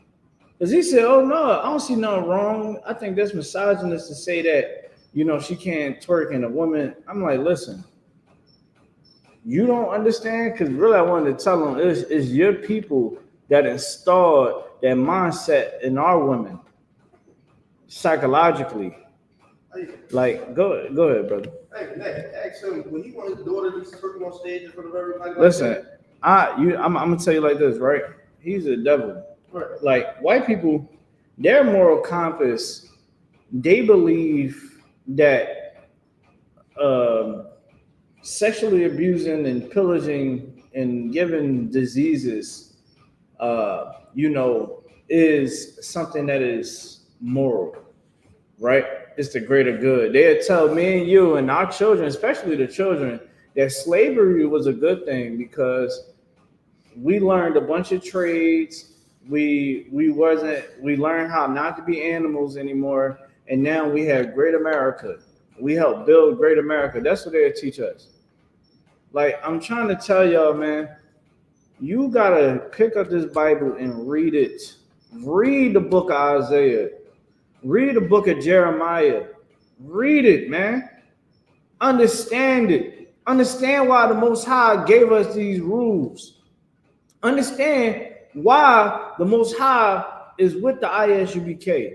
Because he said, oh, no, I don't see nothing wrong. I think that's misogynist to say that, you know, she can't twerk and a woman. I'm like, listen, you don't understand? Because really I wanted to tell them it's your people that installed that mindset in our women psychologically. Like, go ahead, brother. Hey, ask him, when he wanted his daughter to be twerking on stage in front of everybody. Listen, I'm gonna tell you like this, right? He's a devil. Right. Like, white people, their moral compass, they believe that sexually abusing and pillaging and giving diseases, you know, is something that is moral, right? It's the greater good. They'll tell me and you and our children, especially the children, that slavery was a good thing because we learned a bunch of trades. We learned how not to be animals anymore. And now we have great America. We help build great America. That's what they'll teach us. Like, I'm trying to tell y'all, man, you gotta pick up this Bible and read it. Read the book of Isaiah. Read the book of Jeremiah. Read it, man. Understand it. Understand why the Most High gave us these rules. Understand why the Most High is with the ISUPK.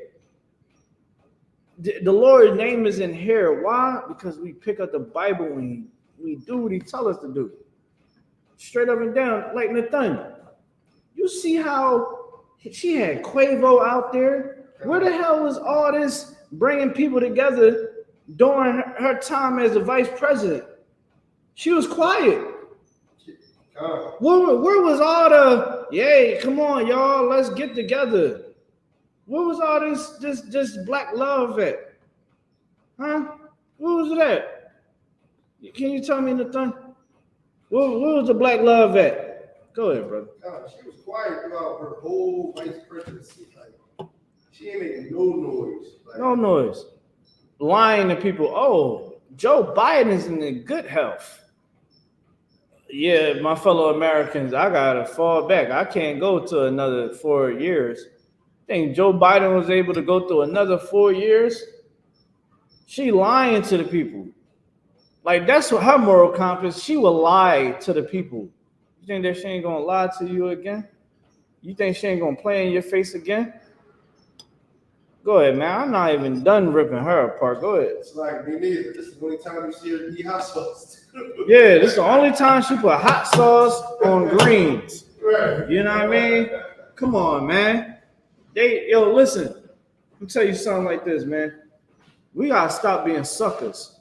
The Lord's name is in here. Why? Because we pick up the Bible and we do what he tells us to do. Straight up and down, like Nathaniel. You see how she had Quavo out there? Where the hell was all this bringing people together during her time as the vice president? She was quiet. Where was all the, yay, come on, y'all, let's get together? Where was all this black love at? Huh? What was that? Can you tell me the thing? Where was the black love at? Go ahead, brother. She was quiet throughout her whole vice presidency. Like, she ain't making no noise. Like, No noise. Lying to people. Oh, Joe Biden is in good health. Yeah, my fellow Americans, I gotta fall back. I can't go to another 4 years. Think Joe Biden was able to go through another 4 years? She lying to the people. Like, that's what her moral compass. She will lie to the people. You think that she ain't gonna lie to you again? You think she ain't gonna play in your face again? Go ahead, man. I'm not even done ripping her apart. Go ahead. It's like me neither. This is the only time you see her eat hot sauce. Yeah, this is the only time she put hot sauce on greens. Right. You know what I mean? Come on, man. Listen. Let me tell you something like this, man. We gotta stop being suckers.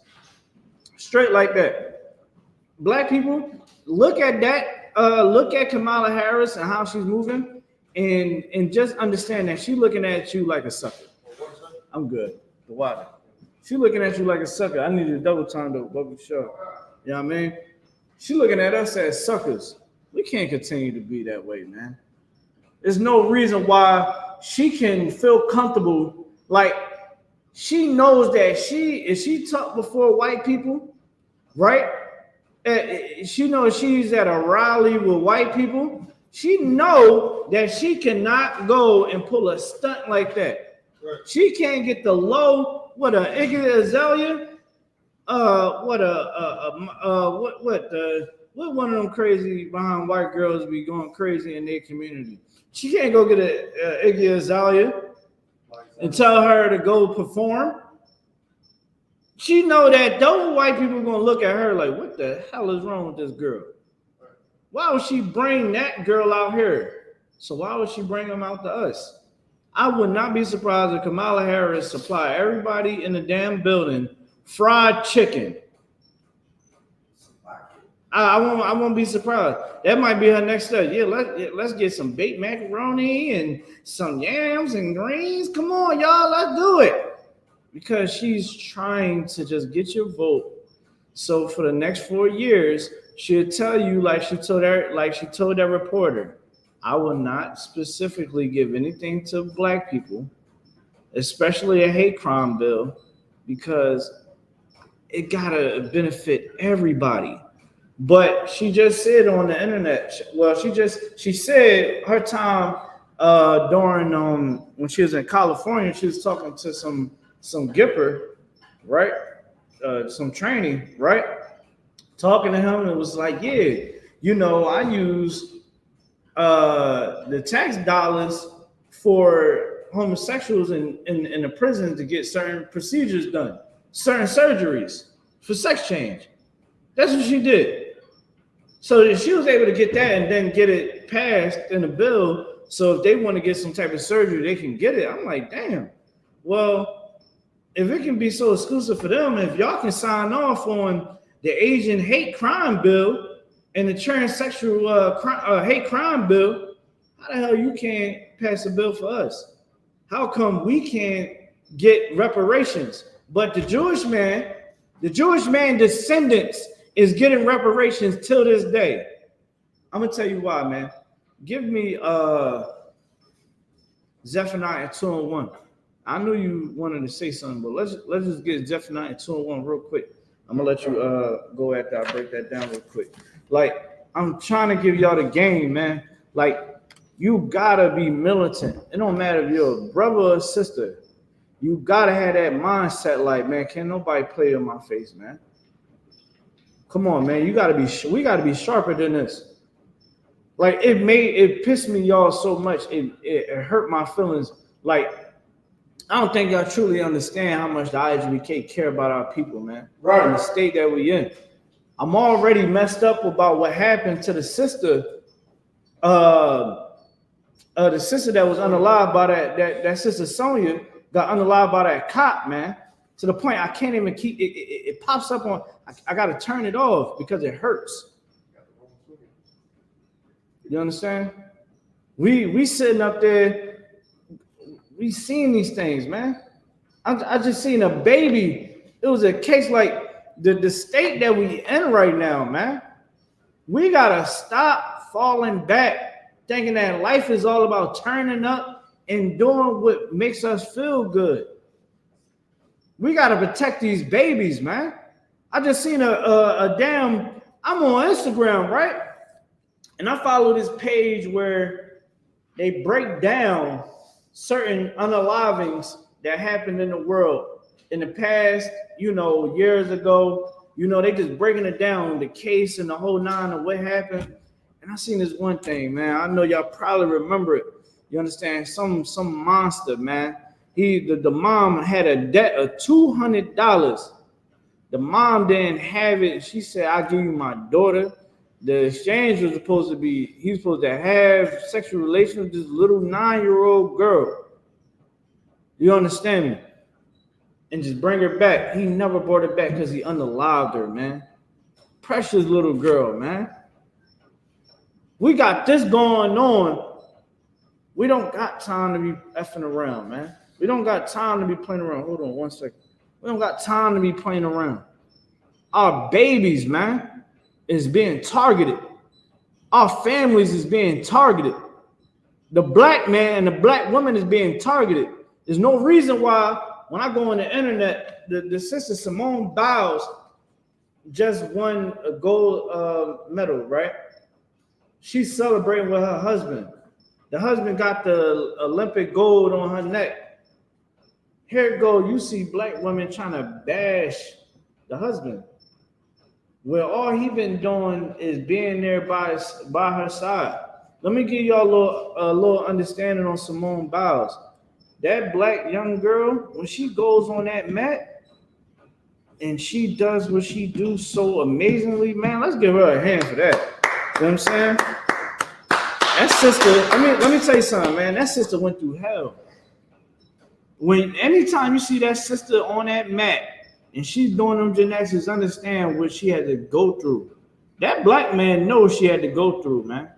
Straight like that. Black people, look at that. Look at Kamala Harris and how she's moving, and just understand that she's looking at you like a sucker. I'm good. The water. She's looking at you like a sucker. I need to double time the bubble show. You know what I mean? She's looking at us as suckers. We can't continue to be that way, man. There's no reason why she can feel comfortable. Like, she knows that if she talk before white people, right? She knows she's at a rally with white people. She know that she cannot go and pull a stunt like that. Right. She can't get the low, what a Iggy Azalea, what one of them crazy behind white girls be going crazy in their community. She can't go get a Iggy Azalea and tell her to go perform. She know that those white people are gonna look at her like, what the hell is wrong with this girl? Why would she bring that girl out here? So why would she bring them out to us? I would not be surprised if Kamala Harris supply everybody in the damn building fried chicken. I won't be surprised. That might be her next step. Yeah, let's get some baked macaroni and some yams and greens. Come on, y'all, let's do it. Because she's trying to just get your vote. So for the next 4 years, she'll tell you like she told that reporter, I will not specifically give anything to black people, especially a hate crime bill, because it gotta benefit everybody. But she just said on the internet, well, she said her time during when she was in California, she was talking to some Gipper, right? Some training, right? Talking to him, and it was like, yeah, I use the tax dollars for homosexuals in the prison to get certain procedures done, certain surgeries for sex change. That's what she did. So she was able to get that and then get it passed in a bill. So if they want to get some type of surgery, they can get it. I'm like, damn. Well, if it can be so exclusive for them, if y'all can sign off on the Asian hate crime bill and the transsexual hate crime bill, how the hell you can't pass a bill for us? How come we can't get reparations? But the Jewish man descendants is getting reparations till this day. I'm gonna tell you why, man. Give me Zephaniah 2:1. I knew you wanted to say something, but let's just get Zephaniah 2:1 real quick. I'm gonna let you go after I break that down real quick. Like, I'm trying to give y'all the game, man. Like, you gotta be militant. It don't matter if you're a brother or a sister. You gotta have that mindset. Like, man, can't nobody play in my face, man. Come on, man. We gotta be sharper than this. Like, it pissed me y'all so much. It hurt my feelings. Like, I don't think y'all truly understand how much the I.S.U.P.K care about our people, man. Right. In the state that we in. I'm already messed up about what happened to the sister. The sister that was unalived by that sister Sonia got unalived by that cop, man. To the point I can't even keep it. It pops up on. I got to turn it off because it hurts. You understand? We sitting up there. We seeing these things, man. I just seen a baby It was a case like the state that we in right now, man. We gotta stop falling back, thinking that life is all about turning up and doing what makes us feel good. We gotta protect these babies, man. I just seen a damn. I'm on Instagram, right? And I follow this page where they break down certain unalivings that happened in the world in the past, years ago. They just breaking it down, the case and the whole nine of what happened. And I seen this one thing, man. I know y'all probably remember it. You understand? Some monster, man. The mom had a debt of $200. The mom didn't have it. She said, "I'll give you my daughter." The exchange was supposed to be, he was supposed to have sexual relations with this little 9-year-old girl. You understand me? And just bring her back. He never brought her back because he unalived her, man. Precious little girl, man. We got this going on. We don't got time to be effing around, man. We don't got time to be playing around. Hold on one second. We don't got time to be playing around. Our babies, man, is being targeted. Our families is being targeted. The black man and the black woman is being targeted. There's no reason why when I go on the internet, the sister Simone Biles just won a gold medal, right? She's celebrating with her husband. The husband got the Olympic gold on her neck. Here it go. You see black women trying to bash the husband. Well, all he been doing is being there by her side. Let me give y'all a little understanding on Simone Biles. That black young girl, when she goes on that mat and she does what she do so amazingly, man, let's give her a hand for that. You know what I'm saying? That sister, let me tell you something, man. That sister went through hell. Anytime you see that sister on that mat and she's doing them gymnastics, understand what she had to go through. That black man knows she had to go through, man.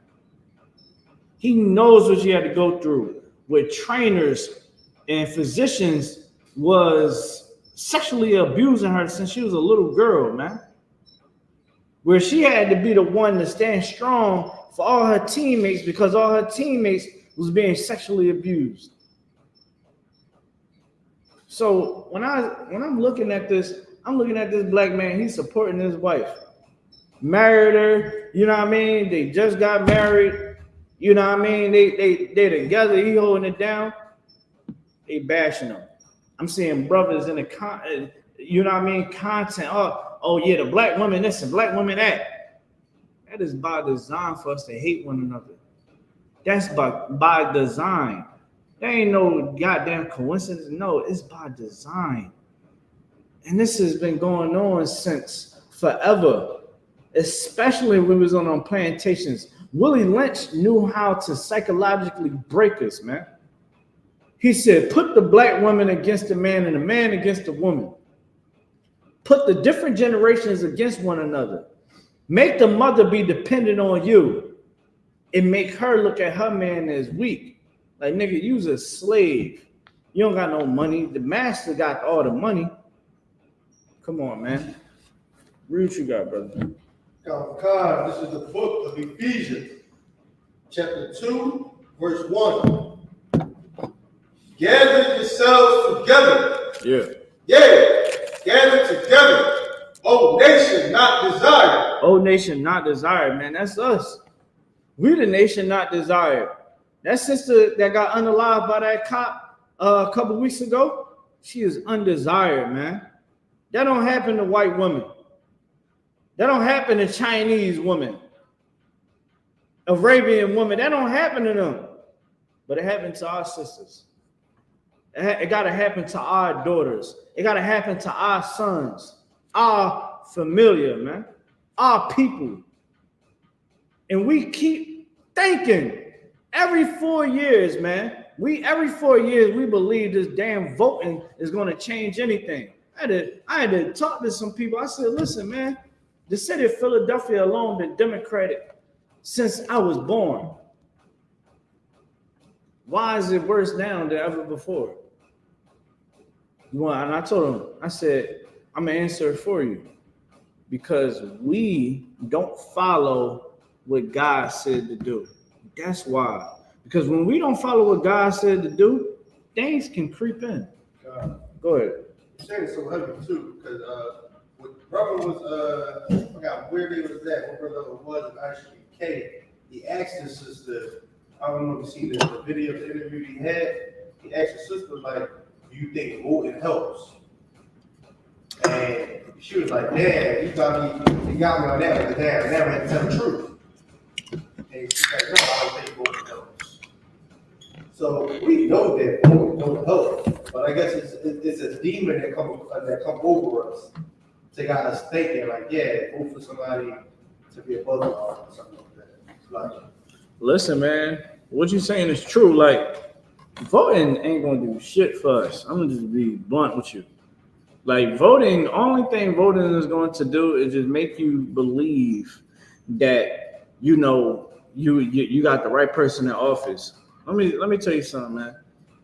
He knows what she had to go through with trainers and physicians was sexually abusing her since she was a little girl, man. Where she had to be the one to stand strong for all her teammates because all her teammates was being sexually abused. So when I'm looking at this, I'm looking at this black man, he's supporting his wife. Married her, you know what I mean? They just got married, you know what I mean? They together, he holding it down. They bashing them. I'm seeing brothers in the content. Oh yeah, the black woman this and black woman that. That is by design for us to hate one another. That's by design. There ain't no goddamn coincidence. No, it's by design. And this has been going on since forever, especially when we was on plantations. Willie Lynch knew how to psychologically break us, man. He said, put the black woman against the man and the man against the woman. Put the different generations against one another. Make the mother be dependent on you and make her look at her man as weak. Like, nigga, you's a slave. You don't got no money. The master got all the money. Come on, man. Read what you got, brother. God, this is the book of Ephesians, chapter 2, verse 1. Gather yourselves together. Yeah. Gather together. Oh, nation not desired. Oh, nation not desired, man. That's us. We the nation not desired. That sister that got unalived by that cop a couple weeks ago, she is undesired, man. That don't happen to white women. That don't happen to Chinese women. Arabian women. That don't happen to them. But it happened to our sisters. It got to happen to our daughters. It got to happen to our sons, our familiar, man, our people. And we keep thinking every 4 years, man, every 4 years, we believe this damn voting is going to change anything. I had to talk to some people. I said, listen, man, the city of Philadelphia alone been Democratic since I was born. Why is it worse now than ever before? And I told him, I said, I'm gonna answer it for you. Because we don't follow what God said to do. That's why. Because when we don't follow what God said to do, things can creep in. Go ahead. You're saying it's so heavy too, because when brother was I forgot where they was at, what brother was in I.S.U.P.K. He asked his sister, I don't know if you see the video, the interview he had. He asked his sister, like, do you think voting helps? And she was like, "Dad, you got me on that. Like, Dad, I never had to tell the truth." And she's like, "No, I don't think voting helps." So we know that voting don't help, but I guess it's a demon that come over us. They got us thinking like, yeah, vote for somebody to be above the law or something like that. Like, listen, man, what you saying is true. Like, voting ain't gonna do shit for us. I'm gonna just be blunt with you. Like, voting, only thing voting is going to do is just make you believe that you got the right person in office. Let me tell you something, man.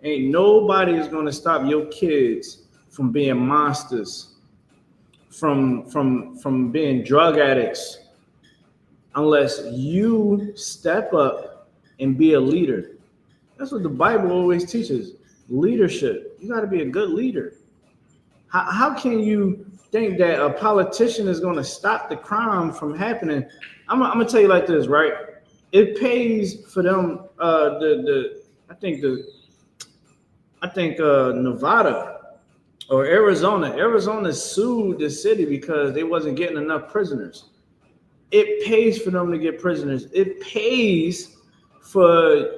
Ain't nobody is going to stop your kids from being monsters, from being drug addicts, unless you step up and be a leader. That's what the Bible always teaches. Leadership. You got to be a good leader. How can you think that a politician is going to stop the crime from happening? I'm gonna tell you like this, right? It pays for them. I think Nevada or Arizona sued the city because they wasn't getting enough prisoners. It pays for them to get prisoners. It pays for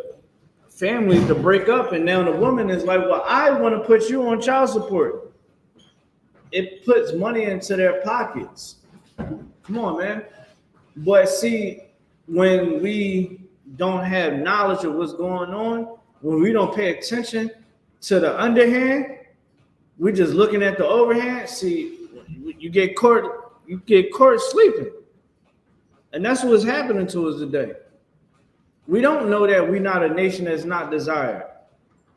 families to break up, and now the woman is like, "Well, I want to put you on child support." It puts money into their pockets. Come on, man. But see, when we don't have knowledge of what's going on, when we don't pay attention to the underhand, we're just looking at the overhand. See, you get caught sleeping. And that's what's happening to us today. We don't know that we're not a nation that's not desired.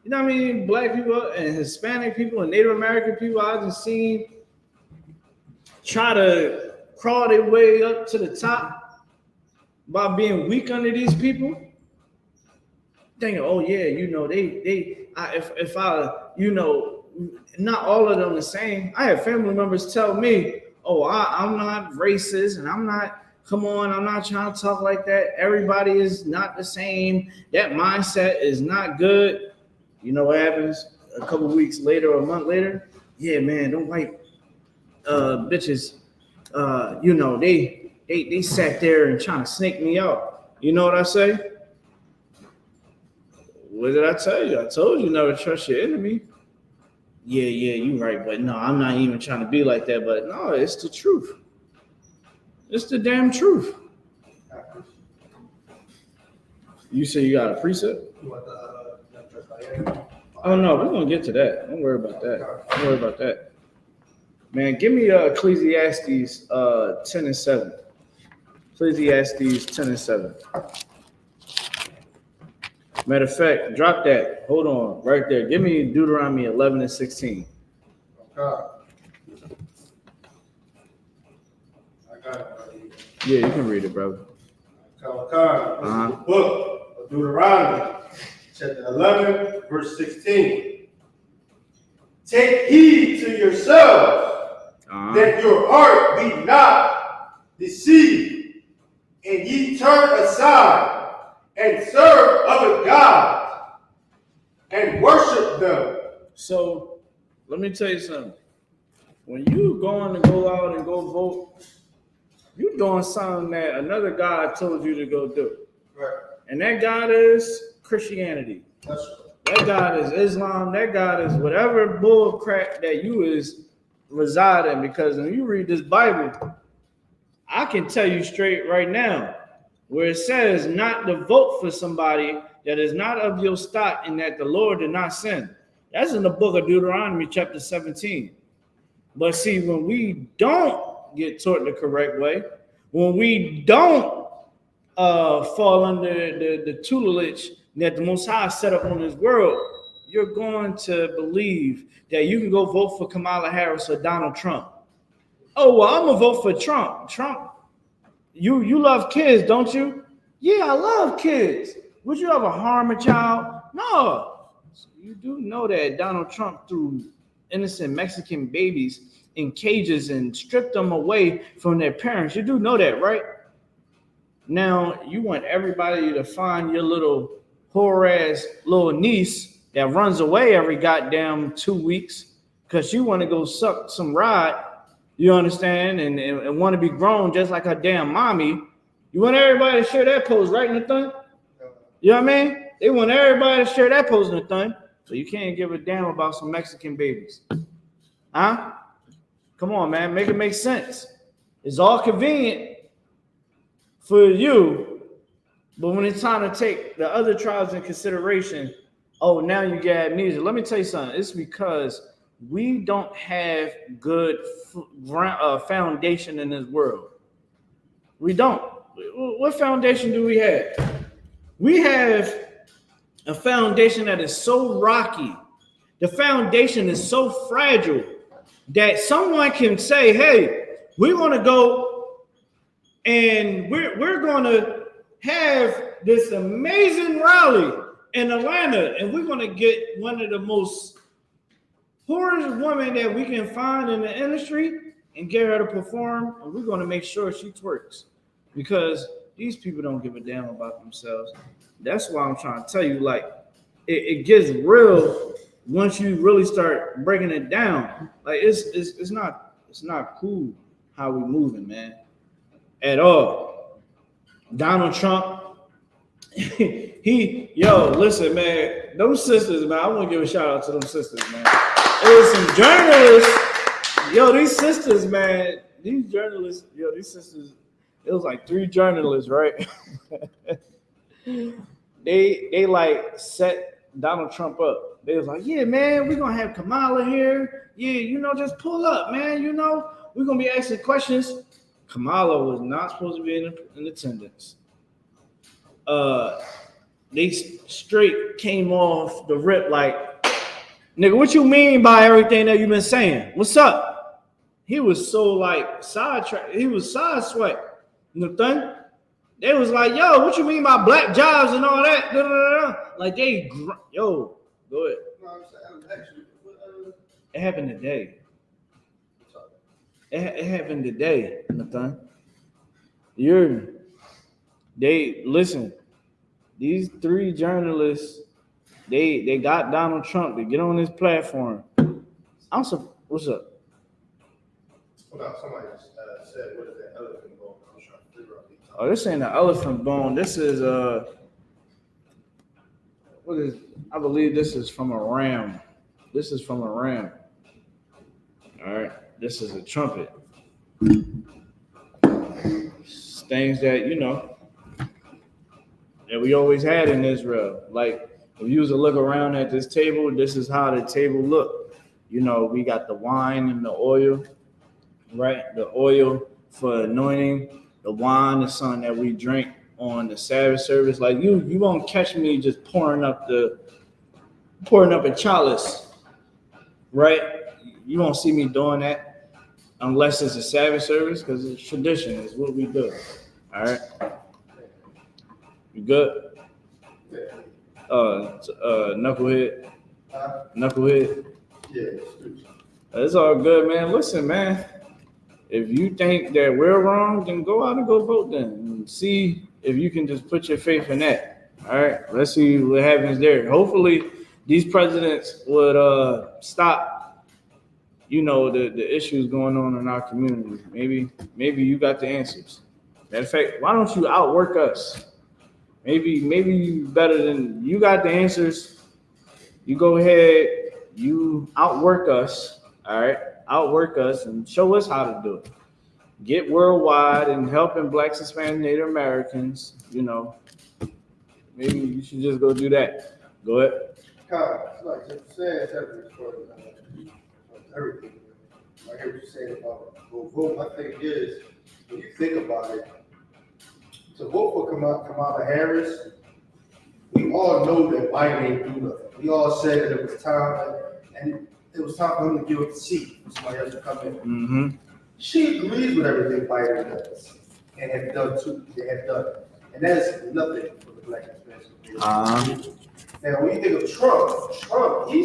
You know what I mean? Black people and Hispanic people and Native American people, I've just seen try to crawl their way up to the top by being weak under these people. Thinking, oh yeah, not all of them the same. I have family members tell me, oh, I'm not racist and I'm not trying to talk like that. Everybody is not the same. That mindset is not good. You know what happens a couple weeks later or a month later? Yeah, man, them white bitches, they sat there and trying to snake me out. You know what I say? What did I tell you? I told you never trust your enemy. Yeah, you're right, but no, I'm not even trying to be like that. But no, it's the truth. It's the damn truth. You say you got a precept? Oh no, we're gonna get to that. Don't worry about that. Man, give me Ecclesiastes 10:7. Ecclesiastes 10:7. Matter of fact, drop that. Hold on, right there. Give me Deuteronomy 11:16. Okay. I got it right here. Yeah, you can read it, brother. Okay. This is the book of Deuteronomy, chapter 11, verse 16. Take heed to yourselves that your heart be not deceived, and ye turn aside and serve other gods and worship them. So let me tell you something. When you going to go out and go vote, you're doing something that another God told you to go do. Right. And that God is Christianity. That's right. That God is Islam. That God is whatever bull crap that you is residing. Because when you read this Bible, I can tell you straight right now, where it says not to vote for somebody that is not of your stock and that the Lord did not send. That's in the book of Deuteronomy chapter 17. But see, when we don't get taught the correct way, when we don't fall under the tutelage that the Most High set up on this world, you're going to believe that you can go vote for Kamala Harris or Donald Trump. Oh, well, I'm gonna vote for Trump. Trump, you love kids, don't you? Yeah, I love kids. Would you ever harm a child? No. So you do know that Donald Trump threw innocent Mexican babies in cages and stripped them away from their parents. You do know that, right? Now you want everybody to find your little whore-ass little niece that runs away every goddamn 2 weeks because you want to go suck some ride, you understand, and want to be grown just like her damn mommy. You want everybody to share that post, right, in the thing? You know what I mean? They want everybody to share that post in the thing, so you can't give a damn about some Mexican babies. Huh? Come on, man, make it make sense. It's all convenient for you, but when it's time to take the other tribes in consideration, oh, now you get amnesia. Let me tell you something. It's because we don't have good foundation in this world. We don't. What foundation do we have? We have a foundation that is so rocky. The foundation is so fragile that someone can say, hey, we're going to go and we're going to have this amazing rally in Atlanta, and we're going to get one of the most poorest women that we can find in the industry and get her to perform, and we're going to make sure she twerks, because these people don't give a damn about themselves. That's why I'm trying to tell you, like, it gets real once you really start breaking it down. Like, it's not cool how we moving, man, at all. Donald Trump, listen, man, those sisters, man, I want to give a shout out to them sisters, man. There was some journalists, these sisters, man, these sisters, it was like 3 journalists, right? they like set Donald Trump up. They was like, yeah, man, we're gonna have Kamala here. Yeah, just pull up, man. We're gonna be asking questions. Kamala was not supposed to be in attendance. They straight came off the rip like, nigga, what you mean by everything that you've been saying? What's up? He was so like sidetracked. He was sideswiped. You know thing? They was like, yo, what you mean by black jobs and all that? Da, da, da, da. Like go ahead. It happened today. It happened today. Nathan. Listen. These 3 journalists, they got Donald Trump to get on this platform. What's up? Well, somebody said, what is that elephant bone? I'm trying to figure out. Oh, this ain't an elephant bone. This is I believe this is from a ram. This is from a ram. All right. This is a trumpet. Things that, that we always had in Israel. Like, if you was to look around at this table, this is how the table looked. We got the wine and the oil, right? The oil for anointing, the wine is something that we drink on the Sabbath service. Like, you won't catch me just pouring up a chalice, right? You won't see me doing that unless it's a Sabbath service, because it's tradition. It's what we do. All right. You good? Knucklehead. Knucklehead. Yeah. It's all good, man. Listen, man. If you think that we're wrong, then go out and go vote then. And see if you can just put your faith in that. All right. Let's see what happens there. Hopefully, these presidents would stop, the issues going on in our community. Maybe you got the answers. Matter of fact, why don't you outwork us? Maybe you better than you got the answers. You go ahead, you outwork us, all right? Outwork us and show us how to do it. Get worldwide and helping Blacks, Hispanics, Native Americans, Maybe you should just go do that. Go ahead. Like you said, everything. I hear what you're saying about vote. My thing is, when you think about it, to vote for Kamala Harris, we all know that Biden ain't do nothing. We all said that it was time, and it was time for him to give up the seat for somebody else to come in. Mm-hmm. She agrees with everything Biden does and have done too. They have done, and that is nothing for the Black Hispanic. Now, when you think of Trump, he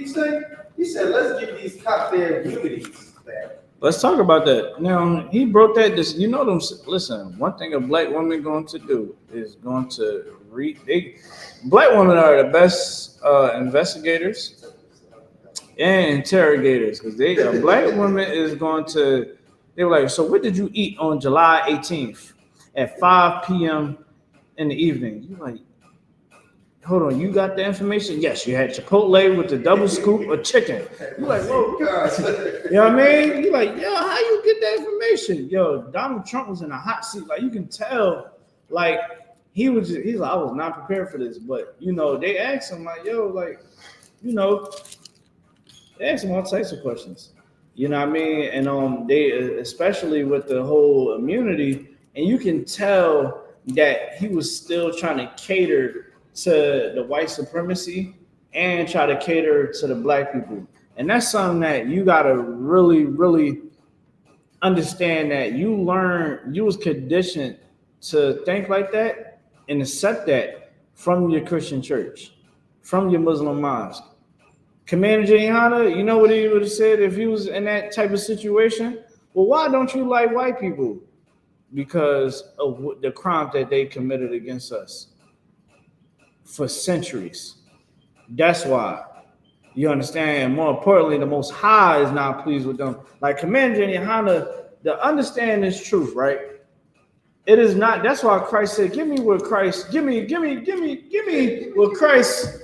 said, let's give these cops their immunities back. Let's talk about that. Now, he broke that. You know them. Listen, one thing a black woman going to do is going to black women are the best investigators and interrogators, because a black woman is going to. They were like, so what did you eat on July 18th at 5 p.m. in the evening? You're like, hold on, you got the information? Yes, you had Chipotle with the double scoop of chicken. You're like, whoa. You know what I mean? You're like, yo, how you get that information? Yo, Donald Trump was in a hot seat. Like, you can tell, like, he's like, I was not prepared for this. But, you know, they asked him, like, yo, like, you know, they asked him all types of questions. You know what I mean? And they, especially with the whole immunity, and you can tell that he was still trying to cater to the white supremacy and try to cater to the black people. And that's something that you gotta really, really understand, that you was conditioned to think like that and accept that from your Christian church, from your Muslim mosque. Commander GEN.YAHANNA, you know what he would have said if he was in that type of situation? Well, why don't you like white people? Because of the crime that they committed against us for centuries. That's why. You understand? More importantly, the Most High is not pleased with them. Like Commander GEN.YAHANNA, to understand this truth, right? It is not. That's why Christ said, "Give me what Christ. Give me what Christ.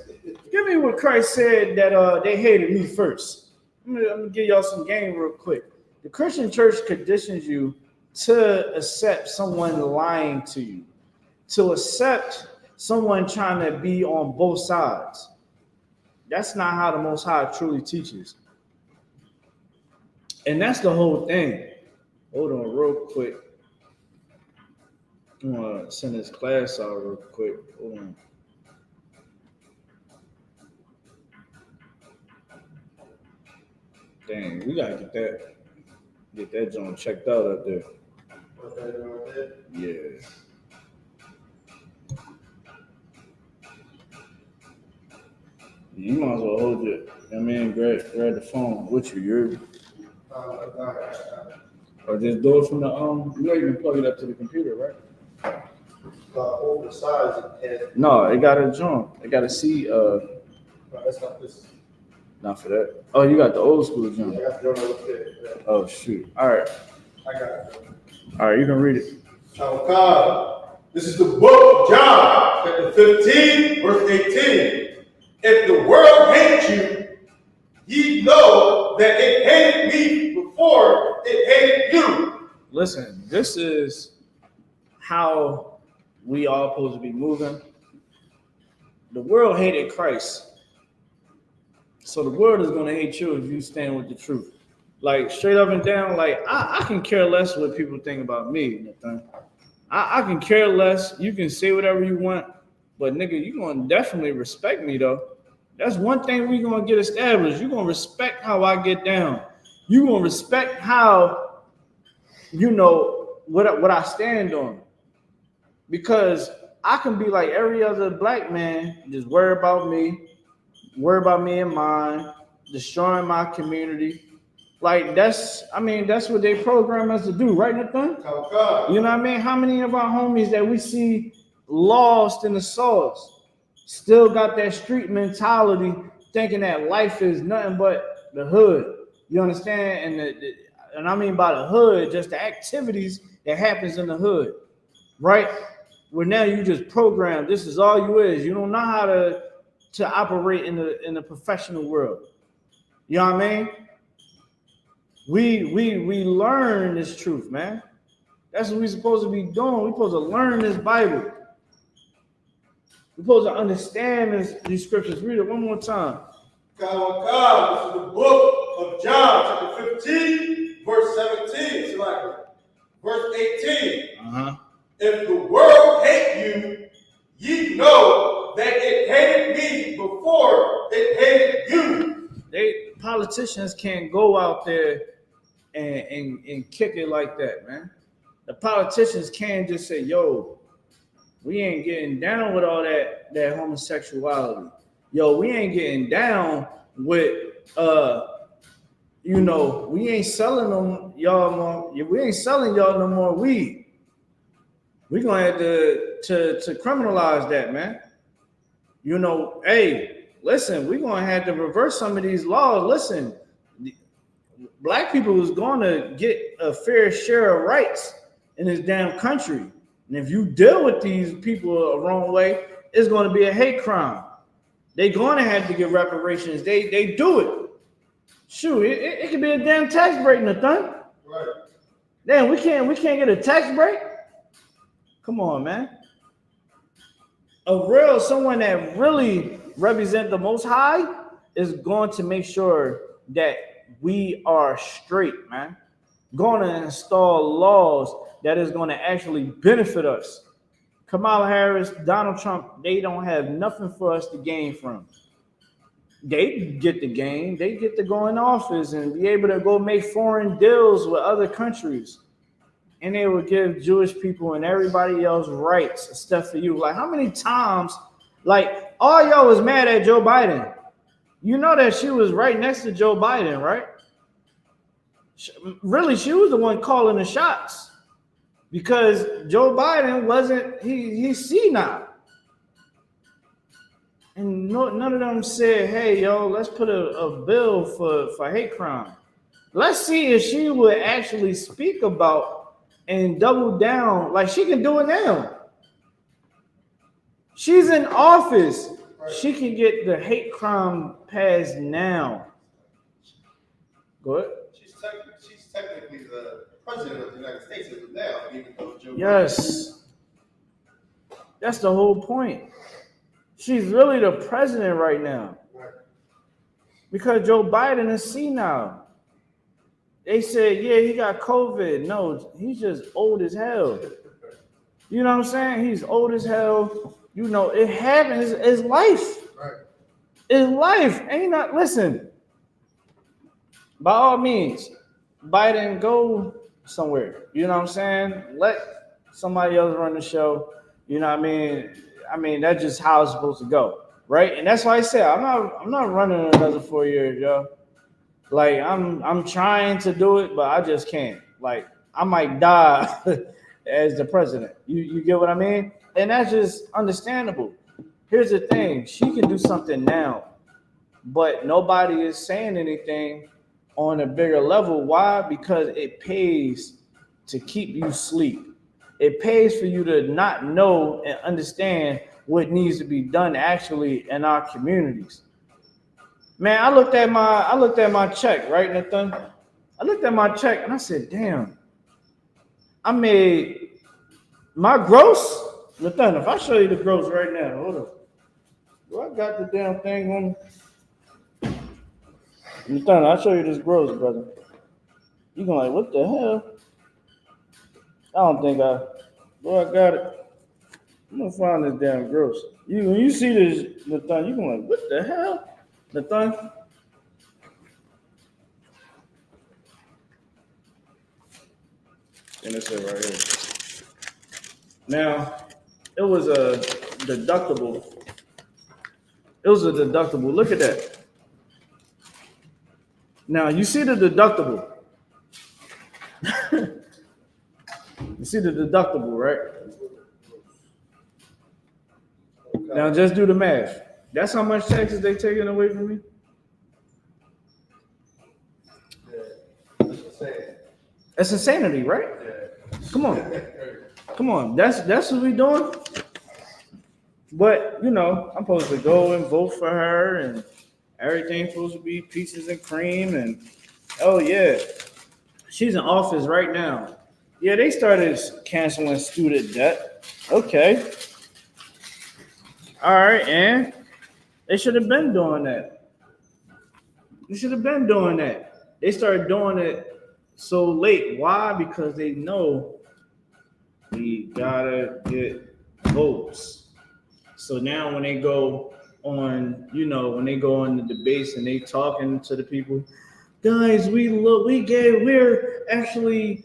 Give me what Christ said that they hated me first." I'm gonna give y'all some game real quick. The Christian church conditions you to accept someone lying to you, to accept someone trying to be on both sides. That's not how the Most High truly teaches. And that's the whole thing. Hold on real quick. I'm gonna send this class out real quick. Hold on. Dang, we gotta get that joint checked out up there. Yeah. You might as well hold it. I mean, grab the phone with you. Or just do it from the you know you can plug it up to the computer, right? Over the sides. No, it got a joint. It got a C. That's not this. Not for that. Oh, you got the old school joint. Yeah, I got the joint over there. Oh shoot. All right. I got it. All right, you can read it. This is the book of John, chapter 15, verse 18. If the world hates you, ye know that it hated me before it hated you. Listen, this is how we all supposed to be moving. The world hated Christ. So the world is going to hate you if you stand with the truth. Like, straight up and down, like, I can care less what people think about me, Nathan. I can care less. You can say whatever you want, but nigga, you going to definitely respect me, though. That's one thing we going to get established. You're going to respect how I get down. You're going to respect how, you know, what I stand on. Because I can be like every other black man, just worry about me and mine, destroying my community. Like, that's what they program us to do, right, Nathan? You know what I mean? How many of our homies that we see lost in the sauce still got that street mentality, thinking that life is nothing but the hood? You understand? And I mean by the hood, just the activities that happens in the hood, right? Where now you just program, this is all you is. You don't know how to operate in the professional world. You know what I mean? We learn this truth, man. That's what we're supposed to be doing. We're supposed to learn this Bible. We're supposed to understand these scriptures. Read it one more time. This is the book of John, chapter 15, verse 17. So like verse 18. If the world hate you, ye know that it hated me before it hated you. Politicians can't go out there and kick it like that, man. The politicians can't just say, yo, we ain't getting down with all that homosexuality. Yo, we ain't getting down with we ain't selling them y'all more. We ain't selling y'all no more weed. We're gonna have to criminalize that, man. Hey, listen, we're gonna have to reverse some of these laws. Listen, black people was gonna get a fair share of rights in this damn country. And if you deal with these people the wrong way, it's gonna be a hate crime. They're gonna have to get reparations. They do it. Shoot, it could be a damn tax break, Nathan. Right. Damn, we can't get a tax break. Come on, man. Someone that really represent the Most High is going to make sure that we are straight, man. Going to install laws that is going to actually benefit us. Kamala Harris, Donald Trump, they don't have nothing for us to gain from. They get the gain. They get to go in office and be able to go make foreign deals with other countries. And they will give Jewish people and everybody else rights and stuff for you. Like, how many times, like, all y'all was mad at Joe Biden. You know that she was right next to Joe Biden, right? Really, she was the one calling the shots. Because Joe Biden wasn't, he's senile. And none of them said, hey, yo, let's put a bill for hate crime. Let's see if she would actually speak about and double down like she can do it now. She's in office. Right. She can get the hate crime passed now. Go ahead. She's technically the president of the United States now, even though Joe Yes. Biden. That's the whole point. She's really the president right now. Right. Because Joe Biden is senile. They said, yeah, he got COVID. No, he's just old as hell. You know what I'm saying? He's old as hell. You know, it happens. It's life. Right. It's life. Ain't not, listen. By all means, Biden, go somewhere. You know what I'm saying? Let somebody else run the show. You know what I mean? I mean, that's just how it's supposed to go, right? And that's why I said I'm not running another 4 years, yo. Like I'm trying to do it, but I just can't. Like I might die as the president. You get what I mean? And that's just understandable. Here's the thing: she can do something now, but nobody is saying anything on a bigger level. Why? Because it pays to keep you asleep. It pays for you to not know and understand what needs to be done actually in our communities. Man, I looked at my check, right, Nathan? I looked at my check and I said, damn, I made my gross. Nathan, if I show you the gross right now, hold on. Do I got the damn thing on? Nathan, I'll show you this gross, brother. You're going like, what the hell? I don't think I got it. I'm gonna find this damn gross. When you see this, Nathan, you're going like, what the hell? Nathan? And it's it right here. Now, it was a deductible. Look at that. Now, you see the deductible. You see the deductible, right? Okay. Now just do the math. That's how much taxes they taking away from me. Yeah. That's insanity, right? Yeah. Come on. That's what we doing. But you know, I'm supposed to go and vote for her, and everything's supposed to be peaches and cream, and oh yeah, she's in office right now. Yeah, they started canceling student debt. Okay. All right, and they should have been doing that. They started doing it so late. Why? Because they know we gotta get votes. So now when they go on, when they go on the debates and they talking to the people, guys, we're actually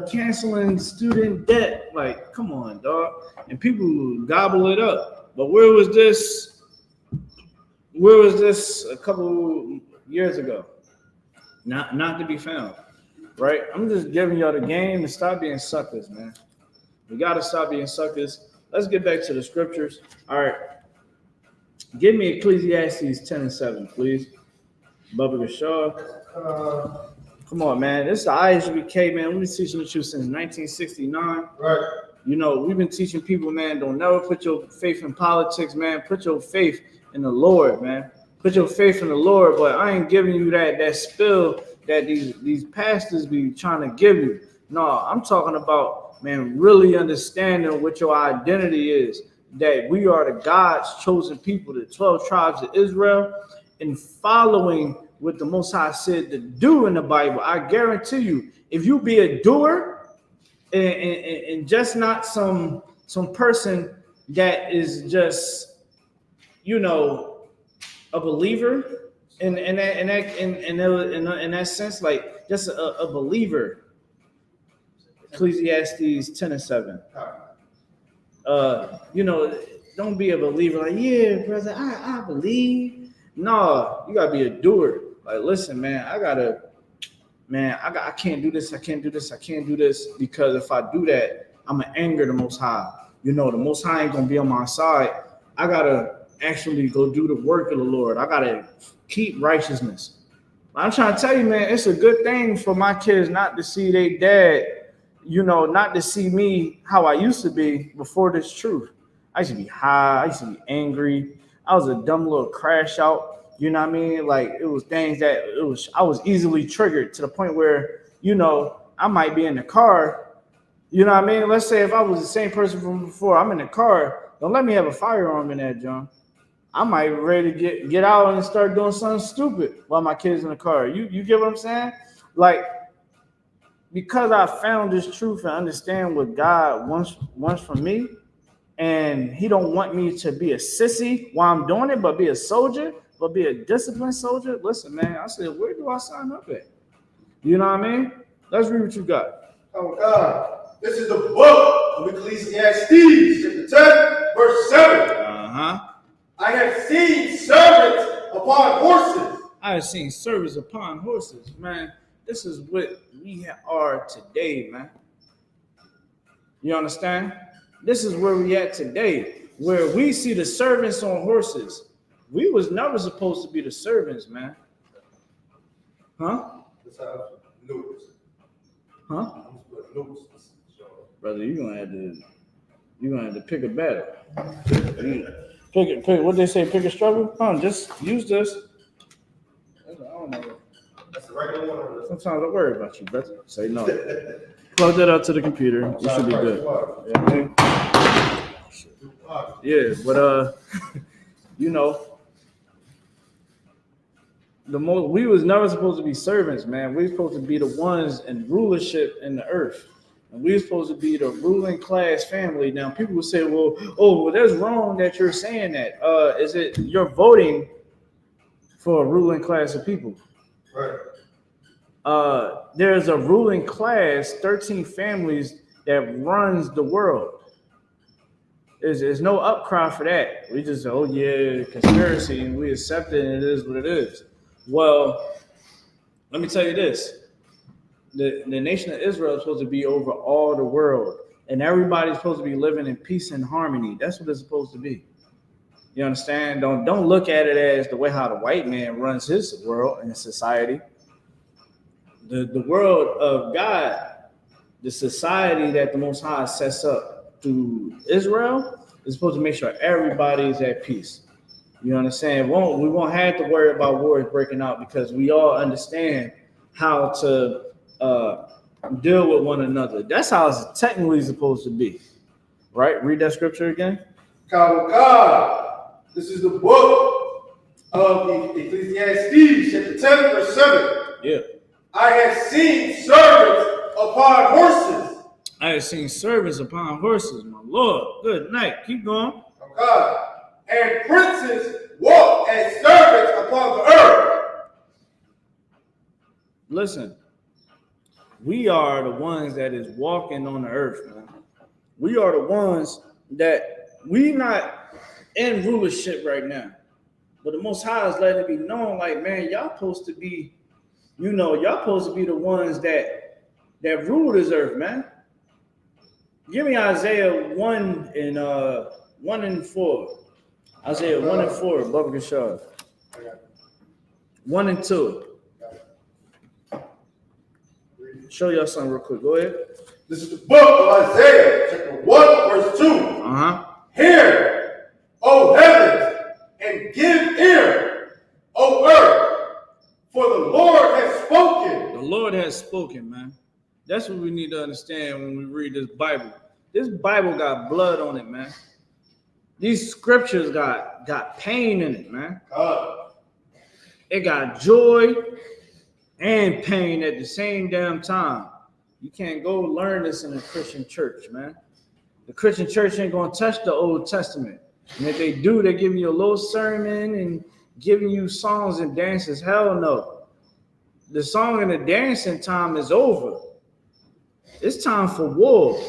canceling student debt. Like, come on, dog. And people gobble it up. But where was this a couple years ago? Not to be found, right? I'm just giving y'all the game and stop being suckers, man. We got to stop being suckers. Let's get back to the scriptures. All right. Give me Ecclesiastes 10:7, please. Bubba Gashaw. Come on, man. This is the I.S.U.P.K, man. We've been teaching the truth since 1969. Right. You know, we've been teaching people, man, don't never put your faith in politics, man. Put your faith in the Lord, man. Put your faith in the Lord, but I ain't giving you that spill that these pastors be trying to give you. No, I'm talking about, man, really understanding what your identity is, that we are the God's chosen people, the 12 tribes of Israel, and following what the Most High said to do in the Bible. I guarantee you, if you be a doer and just not some person that is just, you know, a believer in that sense, like just a believer. Ecclesiastes 10:7. You know, don't be a believer like, yeah, brother, I believe. No, you gotta be a doer. Like, listen, man, I can't do this, I can't do this, because if I do that, I'm gonna anger the Most High. You know, the Most High ain't gonna be on my side. I gotta actually go do the work of the Lord. I gotta keep righteousness. I'm trying to tell you, man, it's a good thing for my kids not to see their dad, you know, not to see me how I used to be before this truth. I used to be high, I used to be angry. I was a dumb little crash out. You know what I mean? Like, it was things that I was easily triggered to the point where, you know, I might be in the car. You know what I mean? Let's say if I was the same person from before, I'm in the car. Don't let me have a firearm in that, John. I might be ready to get out and start doing something stupid while my kid's in the car. You get what I'm saying? Like, because I found this truth and understand what God wants from me, and he don't want me to be a sissy while I'm doing it, but be a soldier, but be a disciplined soldier. Listen, man, I said, where do I sign up at? You know what I mean? Let's read what you got. Oh, God. This is the book of Ecclesiastes, chapter 10, verse 7. Uh-huh. I have seen servants upon horses. I have seen servants upon horses, man. This is what we are today, man. You understand? This is where we at today, where we see the servants on horses. We was never supposed to be the servants, man. Huh? Huh? Brother, you're gonna have to pick a battle. Pick what they say, pick a struggle? Huh, just use this. I don't know. That's the regular one. Sometimes I worry about you, brother. Say no. Plug that out to the computer. You should be good. Yeah, but you know, we was never supposed to be servants, man. We were supposed to be the ones in rulership in the earth. And we were supposed to be the ruling class family. Now, people will say, well, that's wrong that you're saying that. Is it you're voting for a ruling class of people? Right. There's a ruling class, 13 families that runs the world. There's no upcry for that. We just say, oh, yeah, conspiracy, and we accept it, and it is what it is. Well, let me tell you this. The nation of Israel is supposed to be over all the world, and everybody's supposed to be living in peace and harmony. That's what it's supposed to be. You understand? Don't look at it as the way how the white man runs his world and society. The world of God, the society that the Most High sets up through Israel, is supposed to make sure everybody's at peace. You understand? We won't have to worry about wars breaking out because we all understand how to deal with one another. That's how it's technically supposed to be. Right? Read that scripture again. God. This is the book of Ecclesiastes, chapter 10, verse 7. Yeah. I have seen servants upon horses. I have seen servants upon horses, my Lord. Good night. Keep going. Oh God. And princes walk as servants upon the earth. listen, we are the ones that is walking on the earth, man. We are the ones that we not in rulership right now. But the Most High is letting it be known, like, man, y'all supposed to be, y'all supposed to be the ones that rule this earth, man. Give me Isaiah 1 and 4. Isaiah 1 and 4, Bubba Gashar. 1 and 2. Show y'all something real quick. Go ahead. This is the book of Isaiah, chapter 1, verse 2. Hear, O heavens, and give ear, O earth, for the Lord has spoken. The Lord has spoken, man. That's what we need to understand when we read this Bible. This Bible got blood on it, man. These scriptures got pain in it, man. It got joy and pain at the same damn time. You can't go learn this in a Christian church, man. The Christian church ain't gonna touch the Old Testament. And if they do, they're giving you a little sermon and giving you songs and dances. Hell no. The song and the dancing time is over. It's time for war.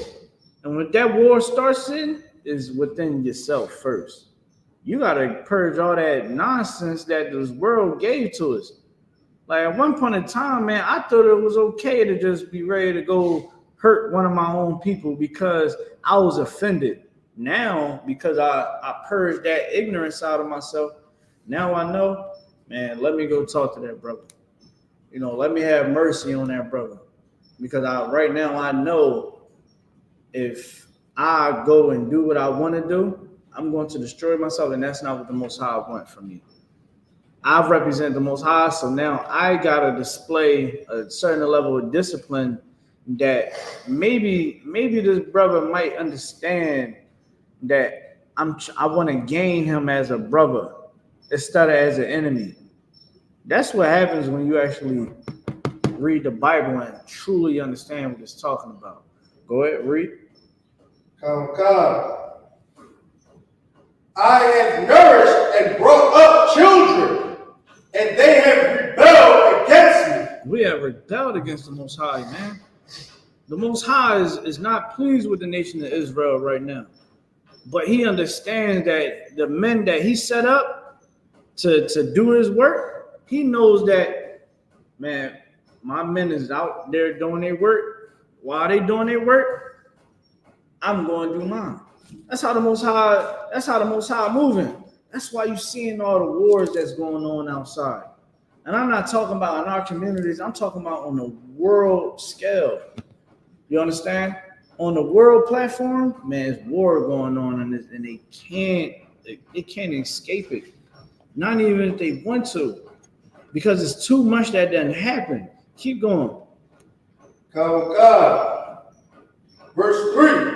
And when that war starts in, is within yourself first. You gotta purge all that nonsense that this world gave to us. Like at one point in time, man, I thought it was okay to just be ready to go hurt one of my own people because I was offended. Now, because I purged that ignorance out of myself, now I know, man, let me go talk to that brother. Let me have mercy on that brother. Because right now I know if I go and do what I want to do, I'm going to destroy myself, and that's not what the Most High wants from me. I represent the Most High, so now I gotta display a certain level of discipline that maybe this brother might understand that I want to gain him as a brother instead of as an enemy. That's what happens when you actually read the Bible and truly understand what it's talking about. Go ahead, read. Come. I have nourished and brought up children, and they have rebelled against me. We have rebelled against the Most High, man. The Most High is not pleased with the nation of Israel right now. But he understands that the men that he set up to do his work, he knows that, man, my men is out there doing their work. While they doing their work, I'm going to do mine. That's how the Most High moving. That's why you're seeing all the wars that's going on outside. And I'm not talking about in our communities. I'm talking about on the world scale. You understand? On the world platform, man, there's war going on, and they can't escape it. Not even if they want to, because it's too much that doesn't happen. Keep going. God. Verse 3.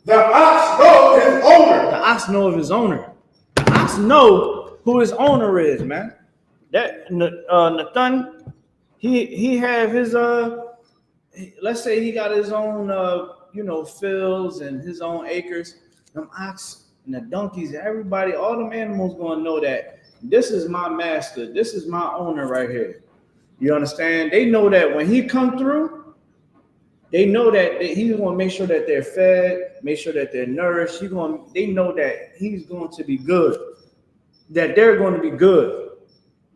The ox knows his owner. The ox know of his owner. The ox know who his owner is, man. That Nathan, he have his let's say he got his own fields and his own acres. Them ox and the donkeys and everybody, all them animals gonna know that this is my master, this is my owner right here. You understand? They know that when he come through, they know that he's gonna make sure that they're fed, make sure that they're nourished. They know that he's going to be good, that they're going to be good.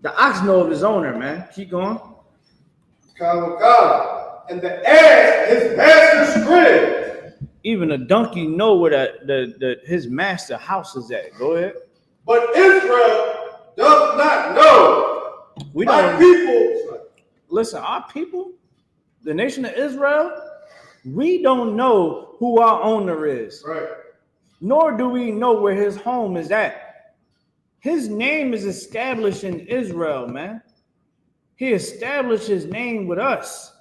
The ox know of his owner, man. Keep going. God. And the ass his master's crib. Even a donkey know where his master house is at. Go ahead. But Israel does not know. Listen, our people, the nation of Israel, we don't know who our owner is. Right. Nor do we know where his home is at. His name is established in Israel, man. He established his name with us.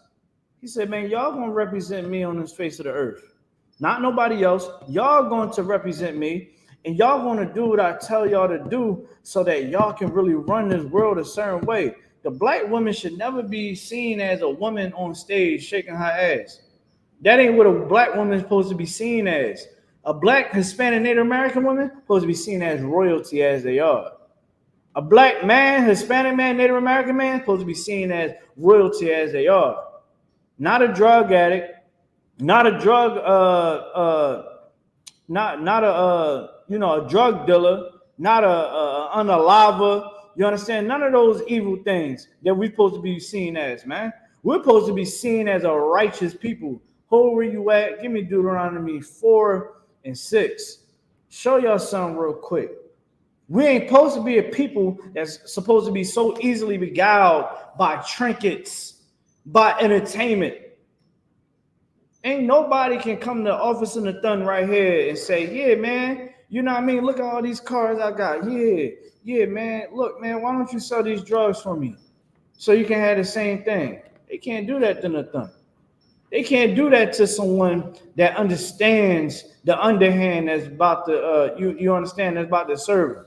He said, man, y'all gonna represent me on this face of the earth. Not nobody else. Y'all going to represent me, and y'all gonna do what I tell y'all to do so that y'all can really run this world a certain way. The black woman should never be seen as a woman on stage shaking her ass. That ain't what a black woman is supposed to be seen as. A black, Hispanic, Native American woman supposed to be seen as royalty as they are. A black man, Hispanic man, Native American man, supposed to be seen as royalty as they are. Not a drug addict, not a drug, not a a drug dealer, not a unaliver. You understand? None of those evil things that we're supposed to be seen as, man. We're supposed to be seen as a righteous people. Where you at? Give me Deuteronomy 4:6. Show y'all something real quick. We ain't supposed to be a people that's supposed to be so easily beguiled by trinkets, by entertainment. Ain't nobody can come to the office in the thun right here and say, yeah, man, you know what I mean? Look at all these cars I got. Yeah, man. Look, man, why don't you sell these drugs for me so you can have the same thing? They can't do that to the thun. They can't do that to someone that understands the underhand that's about to, you understand, that's about to serve.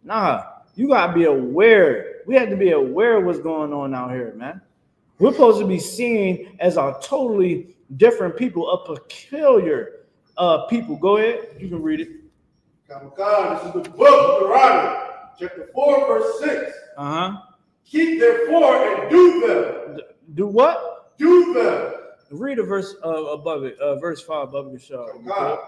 Nah, you got to be aware. We have to be aware of what's going on out here, man. We're supposed to be seen as a totally different people, a peculiar people. Go ahead. You can read it. God, this is the book of Deuteronomy, chapter 4, verse 6. Keep therefore and do them. Do what? Do them. Read a verse above it, verse 5 above the show. God,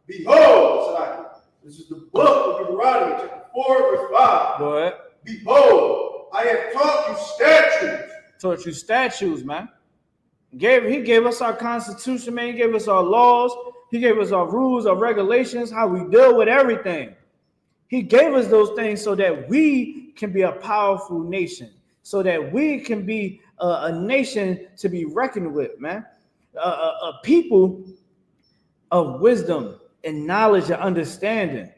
behold, this is the book of Deuteronomy, chapter 4, verse 5. Go ahead. Behold, I have taught you statutes. Taught you statutes, man. He gave us our constitution, man. He gave us our laws. He gave us our rules, our regulations, how we deal with everything. He gave us those things so that we can be a powerful nation, so that we can be a nation to be reckoned with, man. A people of wisdom and knowledge and understanding.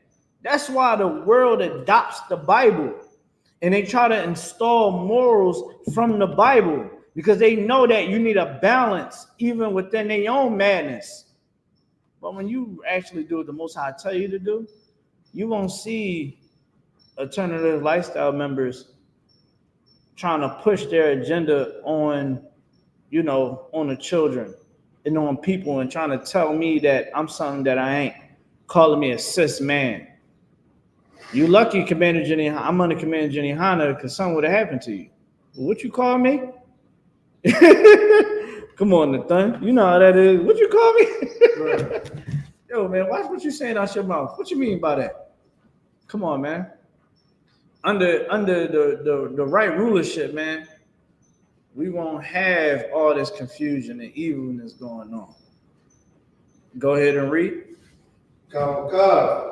That's why the world adopts the Bible and they try to install morals from the Bible, because they know that you need a balance even within their own madness. But when you actually do what the Most High tell you to do, you won't see alternative lifestyle members trying to push their agenda on, on the children and on people and trying to tell me that I'm something that I ain't, calling me a cis man. You lucky, Commander Jenny. I'm under Commander GEN.YAHANNA, because something would have happened to you. What you call me? Come on, Nathan. You know how that is. What you call me? Right. Yo, man, watch what you saying out your mouth. What you mean by that? Come on, man. Under the right rulership, man, we won't have all this confusion and evilness going on. Go ahead and read. God.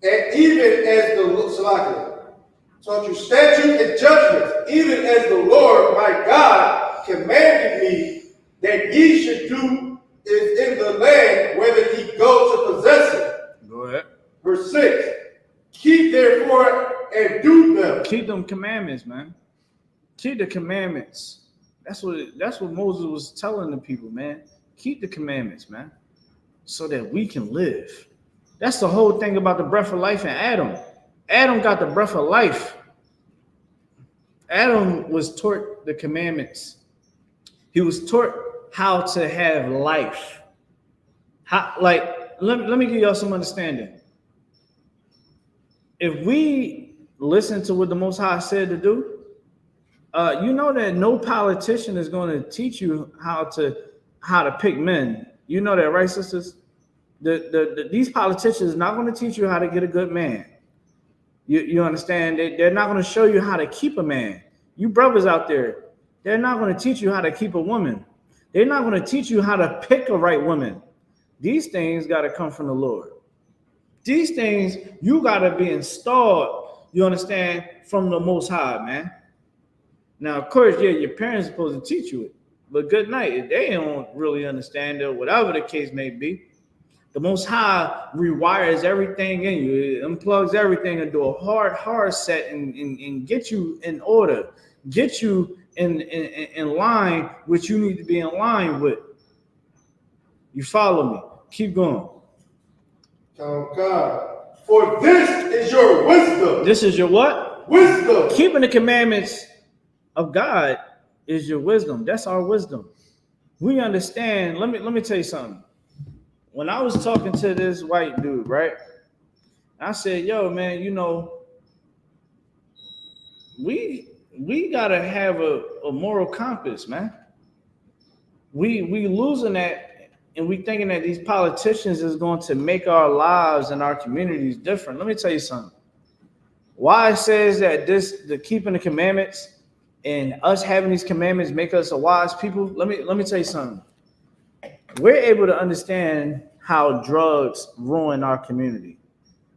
And even as the taught you statutes and judgments, even as the Lord my God commanded me that ye should do is in the land whether ye go to possess it. Go ahead. Verse 6. Keep therefore and do them. Keep them commandments, man. Keep the commandments. That's what Moses was telling the people, man. Keep the commandments, man, so that we can live. That's the whole thing about the breath of life in Adam. Adam got the breath of life. Adam was taught the commandments. He was taught how to have life. Let me give y'all some understanding. If we listen to what the Most High said to do, you know that no politician is going to teach you how to pick men. You know that, right, sisters? These politicians are not going to teach you how to get a good man. You understand? They're not going to show you how to keep a man. You brothers out there, they're not going to teach you how to keep a woman. They're not going to teach you how to pick a right woman. These things got to come from the Lord. These things, you got to be installed, you understand, from the Most High, man. Now, of course, yeah, your parents are supposed to teach you it. But good night, if they don't really understand it, whatever the case may be, the Most High rewires everything in you. It unplugs everything into a hard set and get you in order, get you in line what you need to be in line with. You follow me? Keep going. Oh God, for this is your wisdom. This is your what? Wisdom. Keeping the commandments of God is your wisdom. That's our wisdom. We understand. Let me tell you something. When I was talking to this white dude, right? I said, yo, man, we gotta have a moral compass, man. We losing that, and we thinking that these politicians is going to make our lives and our communities different. Let me tell you something. Why it says that the keeping the commandments and us having these commandments make us a wise people. Let me tell you something. We're able to understand how drugs ruin our community.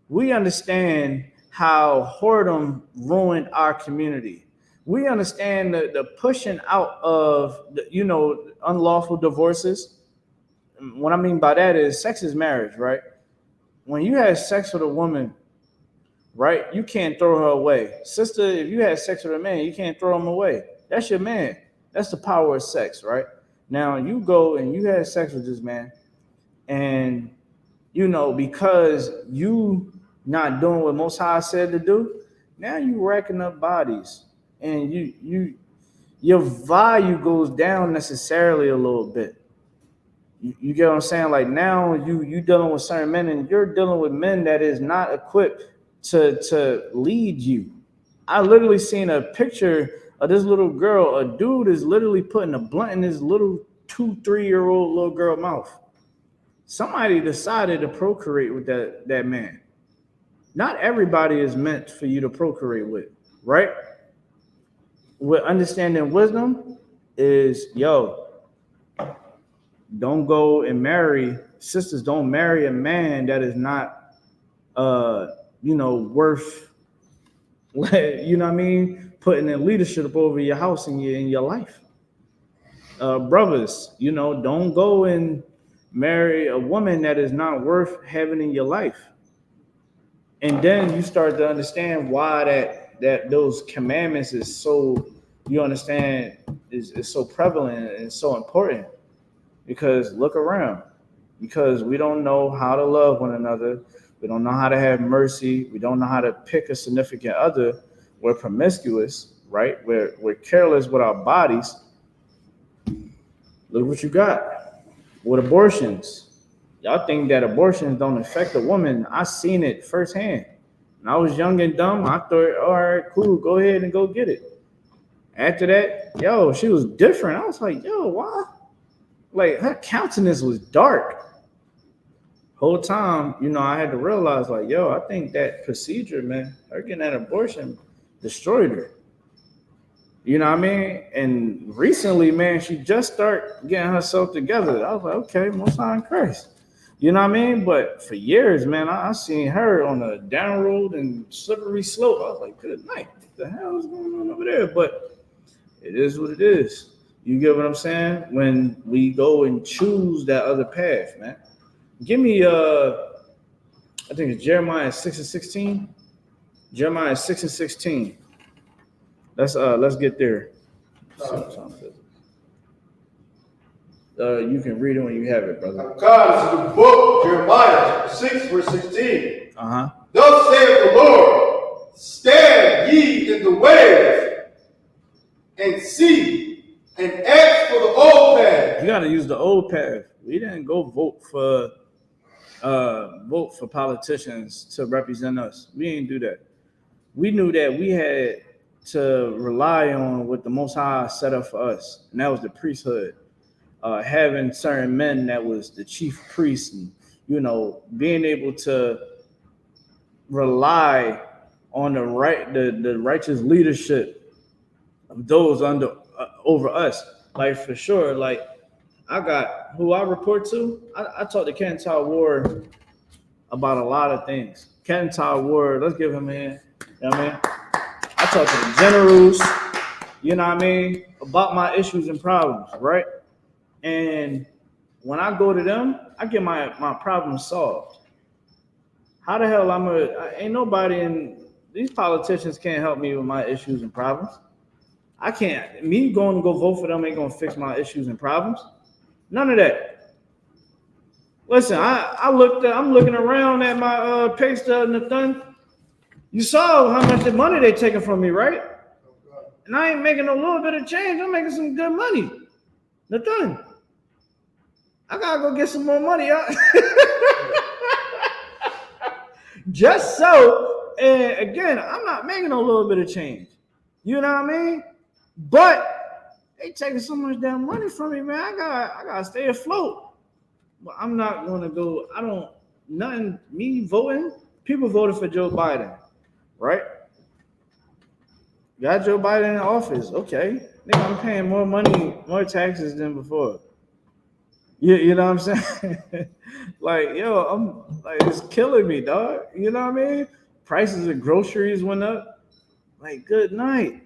We understand how whoredom ruined our community. We understand the pushing out of unlawful divorces. What I mean by that is sex is marriage, right? When you have sex with a woman, right, you can't throw her away. Sister, if you had sex with a man, you can't throw him away. That's your man. That's the power of sex, right? Now you go and you had sex with this man, and because you not doing what Most High said to do, now you racking up bodies, and your value goes down necessarily a little bit. You get what I'm saying? Like now you dealing with certain men, and you're dealing with men that is not equipped to lead you. I literally seen a picture of this little girl. A dude is literally putting a blunt in his little 2-3-year-old little girl mouth. Somebody decided to procreate with that man. Not everybody is meant for you to procreate with, right? With understanding wisdom is, don't go and marry, sisters, don't marry a man that is not, worth, what I mean, putting in leadership over your house and in your life. Brothers, don't go and marry a woman that is not worth having in your life. And then you start to understand why that those commandments is so, is so prevalent and so important. Because look around. Because we don't know how to love one another. We don't know how to have mercy. We don't know how to pick a significant other. We're promiscuous, right? We're careless with our bodies. Look what you got with abortions. Y'all think that abortions don't affect a woman. I seen it firsthand. When I was young and dumb, I thought, all right, cool, go ahead and go get it. After that, she was different. I was like, why? Like, her countenance was dark. Whole time, I had to realize, like, I think that procedure, man, her getting that abortion destroyed her. You know what I mean? And recently, man, she just started getting herself together. I was like, okay, Most High in Christ. You know what I mean? But for years, man, I seen her on a down road and slippery slope. I was like, good night. What the hell is going on over there? But it is what it is. You get what I'm saying? When we go and choose that other path, man. Give me, I think it's Jeremiah 6:16. Jeremiah 6:16. Let's get there. You can read it when you have it, brother. God, this is the book, Jeremiah 6:16. Thus saith the Lord, stand ye in the ways and see and ask for the old path. You got to use the old path. We didn't go vote for politicians to represent us. We didn't do that. We knew that we had to rely on what the Most High set up for us, and that was the priesthood. Having certain men that was the chief priest, and being able to rely on the righteous leadership of those over us. Like, for sure, like, I got who I report to. I talked to Ken Ward about a lot of things. Ken Ward, let's give him a hand. You know what I mean? I talk to the generals, about my issues and problems, right? And when I go to them, I get my problems solved. How the hell ain't nobody in these politicians can't help me with my issues and problems. I can't. Me going to go vote for them ain't gonna fix my issues and problems. None of that. Listen, I'm looking around at my pay stub, Nathan. You saw how much money they taking from me, right? And I ain't making a little bit of change. I'm making some good money. Nathan, I gotta go get some more money, y'all. Just so, and again, I'm not making a little bit of change. You know what I mean? But they taking so much damn money from me, man. I gotta stay afloat. But I'm not gonna go. I don't nothing. Me voting. People voted for Joe Biden, right? Got Joe Biden in office. Okay, nigga, I'm paying more money, more taxes than before. You know what I'm saying? Like, yo, I'm like, it's killing me, dog. You know what I mean? Prices of groceries went up. Like, good night.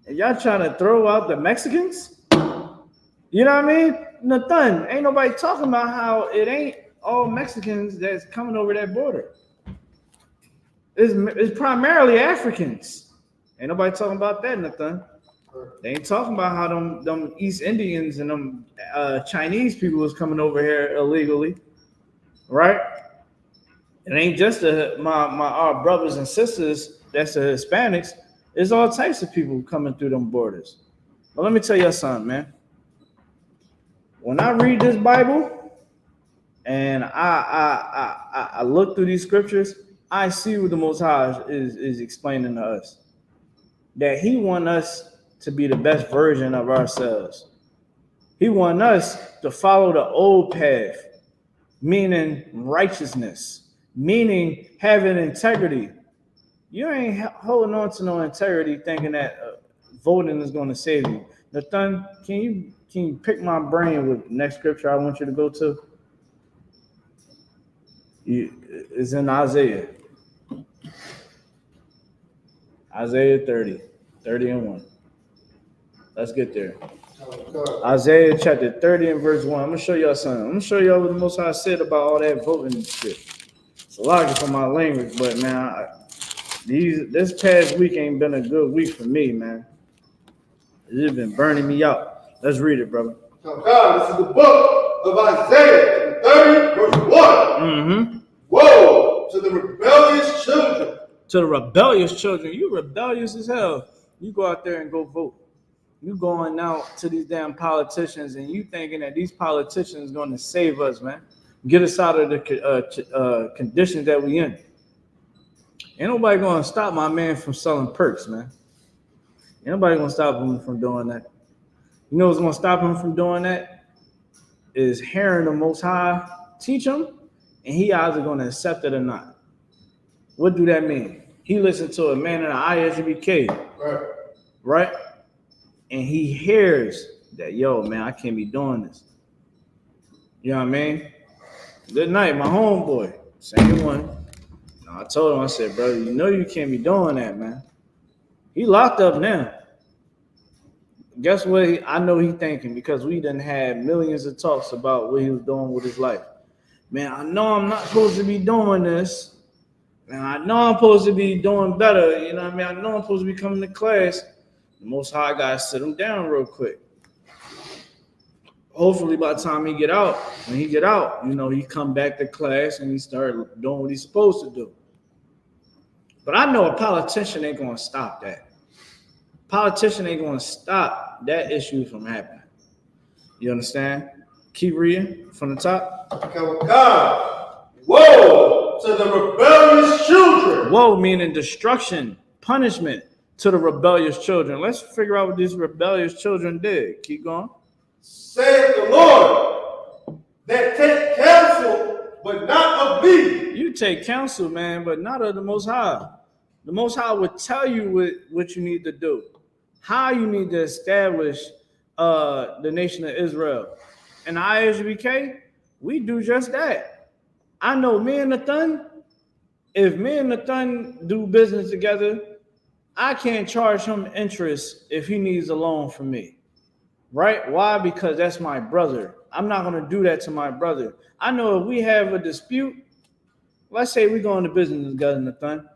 And y'all trying to throw out the Mexicans? You know what I mean? Nothing. Ain't nobody talking about how it ain't all Mexicans that's coming over that border. It's primarily Africans. Ain't nobody talking about that, nothing. They ain't talking about how them East Indians and them Chinese people was coming over here illegally, right? It ain't just our brothers and sisters that's the Hispanics. It's all types of people coming through them borders. But let me tell you something, man. When I read this Bible and I look through these scriptures, I see what the Most High is explaining to us. That He want us to be the best version of ourselves. He want us to follow the old path, meaning righteousness, meaning having integrity. You ain't holding on to no integrity thinking that voting is going to save you. Nathan, can you pick my brain with the next scripture I want you to go to? It's in Isaiah. Isaiah 30 and 1. Let's get there. Isaiah chapter 30 and verse 1. I'm going to show y'all something. I'm going to show y'all what the Most High said about all that voting and shit. It's a lot for my language, but man, this past week ain't been a good week for me, man. It's been burning me out. Let's read it, brother. Oh God, this is the book of Isaiah 30, verse 1. Mm-hmm. Woe to the rebellious children. To the rebellious children. You rebellious as hell. You go out there and go vote. You going out to these damn politicians and you thinking that these politicians going to save us, man. Get us out of the conditions that we in. Ain't nobody going to stop my man from selling perks, man. Ain't nobody going to stop him from doing that. You know what's going to stop him from doing that? Is hearing the Most High teach him, and he either going to accept it or not. What do that mean? He listened to a man in the I.S.U.P.K, right? And he hears that, yo, man, I can't be doing this. You know what I mean? Good night, my homeboy. Same one. I told him, I said, brother, you know you can't be doing that, man. He locked up now. Guess what? I know he thinking because we done had millions of talks about what he was doing with his life. Man, I know I'm not supposed to be doing this. Man, I know I'm supposed to be doing better. You know what I mean? I know I'm supposed to be coming to class. The Most High got to sit him down real quick. Hopefully by the time he get out, when he get out, you know, he come back to class and he start doing what he's supposed to do. But I know a politician ain't going to stop that. Politician ain't going to stop that issue from happening. You understand? Keep reading from the top. God, woe to the rebellious children. Woe meaning destruction, punishment to the rebellious children. Let's figure out what these rebellious children did. Keep going. Saith the Lord, that take counsel, but not of me. You take counsel, man, but not of the Most High. The Most High would tell you what you need to do, how you need to establish the nation of Israel. And the I.S.U.P.K, we do just that. I know me and Nathan, if me and Nathan do business together, I can't charge him interest if he needs a loan from me. Right? Why? Because that's my brother. I'm not going to do that to my brother. I know if we have a dispute, let's say we go into business together, Nathan,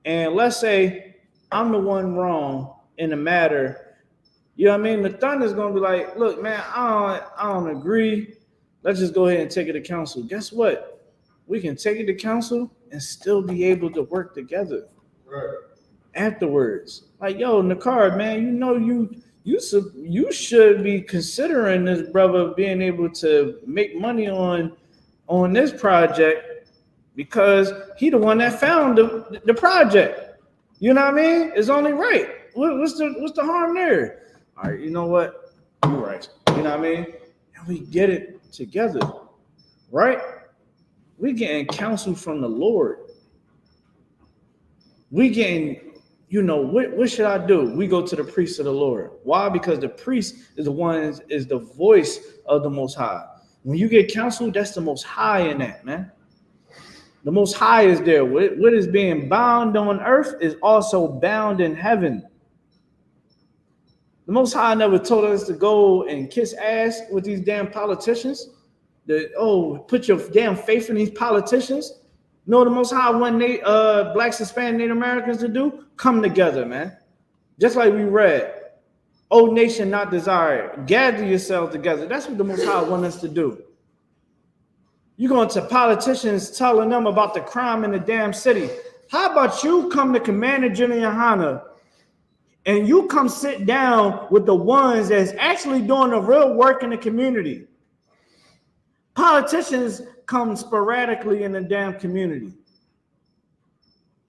and let's say I'm the one wrong in the matter. You know what I mean? Nathan is going to be like, look, man, I don't agree. Let's just go ahead and take it to council. Guess what? We can take it to council and still be able to work together. Right. Afterwards. Like, yo, Nakar, man, you know you should be considering this brother being able to make money on this project because he the one that found the project. You know what I mean? It's only right. What's the harm there? All right, you know what? You're right. You know what I mean? And we get it together, right? We getting counsel from the Lord. We getting, what should I do? We go to the priest of the Lord. Why? Because the priest is the voice of the Most High. When you get counsel, that's the Most High in that, man. The Most High is there. What is being bound on earth is also bound in heaven. The Most High never told us to go and kiss ass with these damn politicians. Put your damn faith in these politicians. No, the Most High wanted blacks, Hispanic, Native Americans to do? Come together, man. Just like we read, O nation not desired, gather yourselves together. That's what the Most High wants us to do. You going to politicians telling them about the crime in the damn city. How about you come to Commander GEN.YAHANNA and you come sit down with the ones that's actually doing the real work in the community? Politicians come sporadically in the damn community.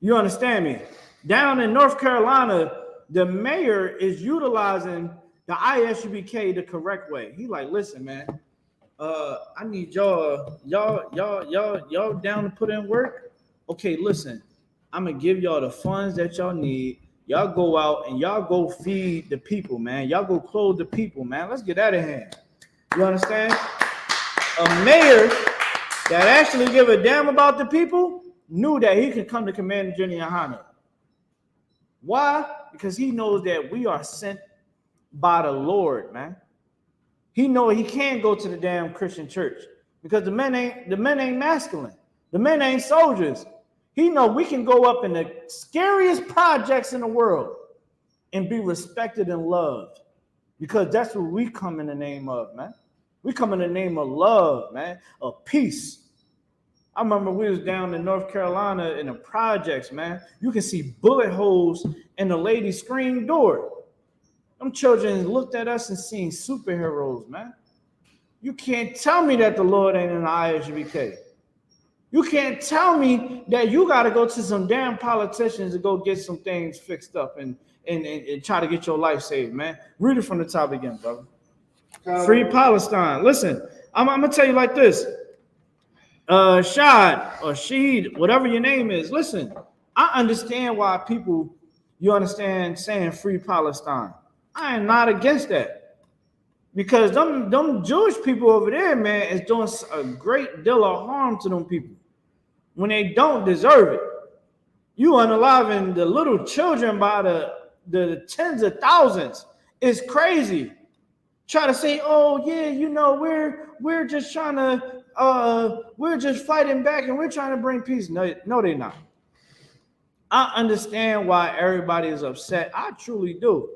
You understand me? Down in North Carolina, the mayor is utilizing the I.S.U.P.K the correct way. He like, listen, man, I need y'all down to put in work. Okay, listen, I'm gonna give y'all the funds that y'all need. Y'all go out and y'all go feed the people, man. Y'all go clothe the people, man. Let's get out of here. You understand? A mayor that actually give a damn about the people knew that he could come to Commander GEN.YAHANNA. Why? Because he knows that we are sent by the Lord, man. He know he can't go to the damn Christian church because the men ain't masculine. The men ain't soldiers. He know we can go up in the scariest projects in the world and be respected and loved because that's what we come in the name of, man. We come in the name of love, man, of peace. I remember we was down in North Carolina in the projects, man. You can see bullet holes in the lady's screen door. Them children looked at us and seen superheroes, man. You can't tell me that the Lord ain't in the I.S.U.P.K. You can't tell me that you got to go to some damn politicians to go get some things fixed up and try to get your life saved, man. Read it from the top again, brother. Free Palestine. Listen, I'm going to tell you like this. Shad or Sheed, whatever your name is, listen, I understand why people, saying free Palestine. I am not against that. Because them Jewish people over there, man, is doing a great deal of harm to them people when they don't deserve it. You unaliving the little children by the tens of thousands. It's crazy. Try to say, oh yeah, we're just trying to we're just fighting back and we're trying to bring peace. No, they're not. I understand why everybody is upset. I truly do.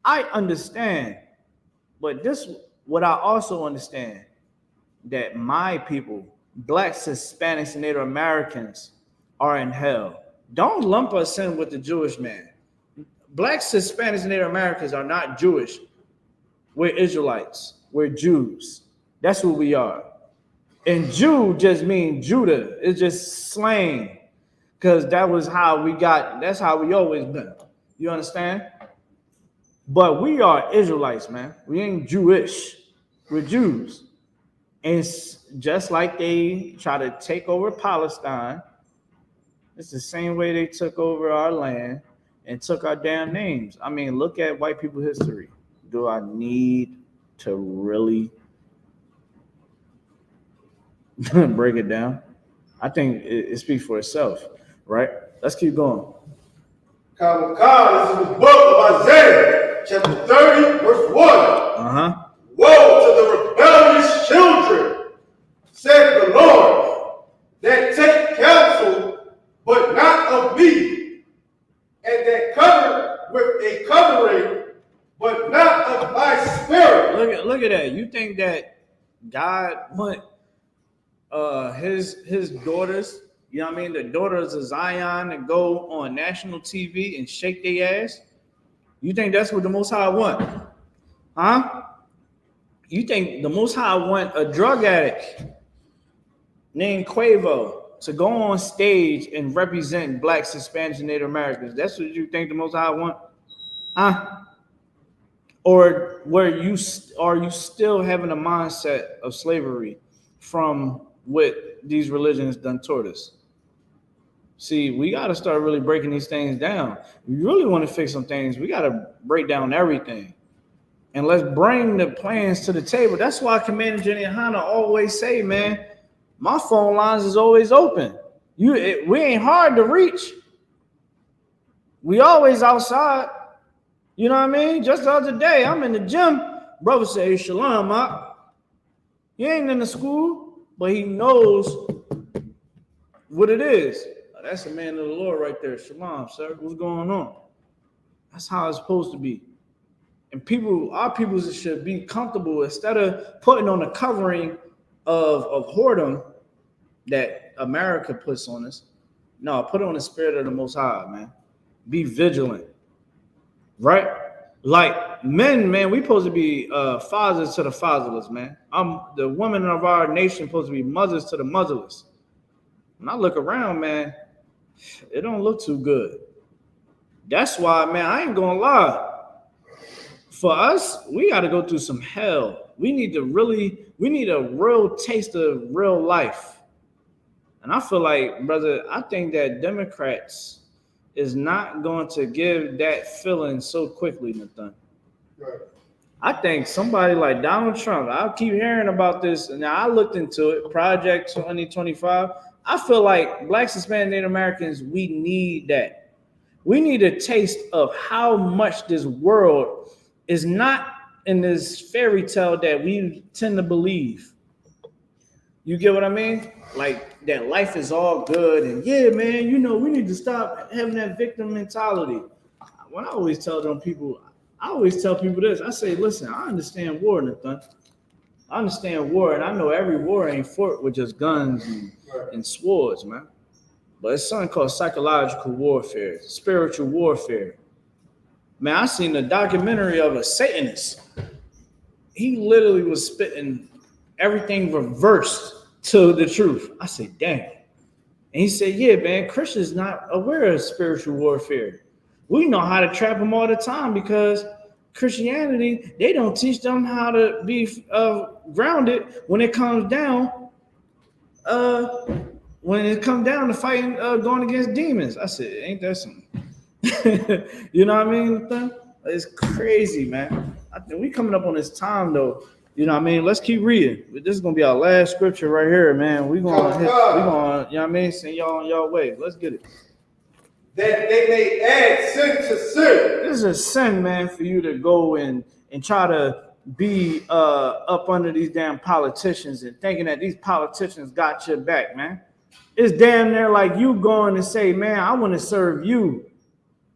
I understand. But this, what I also understand, that my people, blacks, Hispanics, and Native Americans are in hell. Don't lump us in with the Jewish man. Blacks, Hispanics, and Native Americans are not Jewish. We're Israelites. We're Jews. That's who we are. And Jew just means Judah. It's just slang. Because that was how we got, that's how we always been. You understand? But we are Israelites, man. We ain't Jewish. We're Jews. And it's just like they try to take over Palestine, it's the same way they took over our land and took our damn names. I mean, look at white people history. Do I need to really break it down? I think it speaks for itself, right? Let's keep going. This is the book of Isaiah, chapter 30, verse 1. Woe to the rebellious children, said the Lord, that take counsel, but not of me, and that cover with a covering, but not of my spirit. Look at that. You think that God want his daughters, you know what I mean, the daughters of Zion, to go on national TV and shake their ass? You think that's what the Most High want? Huh? You think the Most High want a drug addict named Quavo to go on stage and represent blacks, Hispanics, and Native Americans? That's what you think the Most High want? Or are you still having a mindset of slavery from what these religions done toward us? See, we got to start really breaking these things down. If you really want to fix some things, we got to break down everything. And let's bring the plans to the table. That's why Commander GEN.YAHANNA always say, man, my phone lines is always open. We ain't hard to reach. We always outside. You know what I mean? Just the other day, I'm in the gym. Brother say, Shalom, he ain't in the school, but he knows what it is. That's a man of the Lord right there. Shalom, sir. What's going on? That's how it's supposed to be. And our people should be comfortable instead of putting on a covering of whoredom that America puts on us. No, put on the spirit of the Most High, man. Be vigilant, right? Like men, man, we supposed to be fathers to the fatherless, man. The women of our nation supposed to be mothers to the motherless. When I look around, man, it don't look too good. That's why, man, I ain't gonna lie. For us, we got to go through some hell. We need a real taste of real life. And I feel like, brother, I think that Democrats is not going to give that feeling so quickly, Nathan. Right. I think somebody like Donald Trump, I keep hearing about this, and I looked into it, Project 2025. I feel like Blacks, Hispanic, Native Americans, we need that. We need a taste of how much this world is not in this fairy tale that we tend to believe. You get what I mean? Like that life is all good and yeah, man, you know, we need to stop having that victim mentality. When I always tell people this, I say, listen, I understand war, Nathan. I understand war, and I know every war ain't fought with just guns and swords, man. But it's something called psychological warfare, spiritual warfare. Man, I seen a documentary of a Satanist. He literally was spitting everything reversed to the truth. I said, dang. And he said, yeah, man, Christians not aware of spiritual warfare. We know how to trap them all the time because Christianity, they don't teach them how to be grounded when it comes down. When it comes down to fighting, going against demons. I said, ain't that something? You know what I mean? It's crazy, man. I think we coming up on this time though. You know what I mean? Let's keep reading. This is gonna be our last scripture right here, man. We gonna, you know what I mean? Send y'all on y'all way. Let's get it. That they may add sin to sin. This is a sin, man, for you to go and try to be up under these damn politicians and thinking that these politicians got your back, man. It's damn near like you going to say, man, I want to serve you.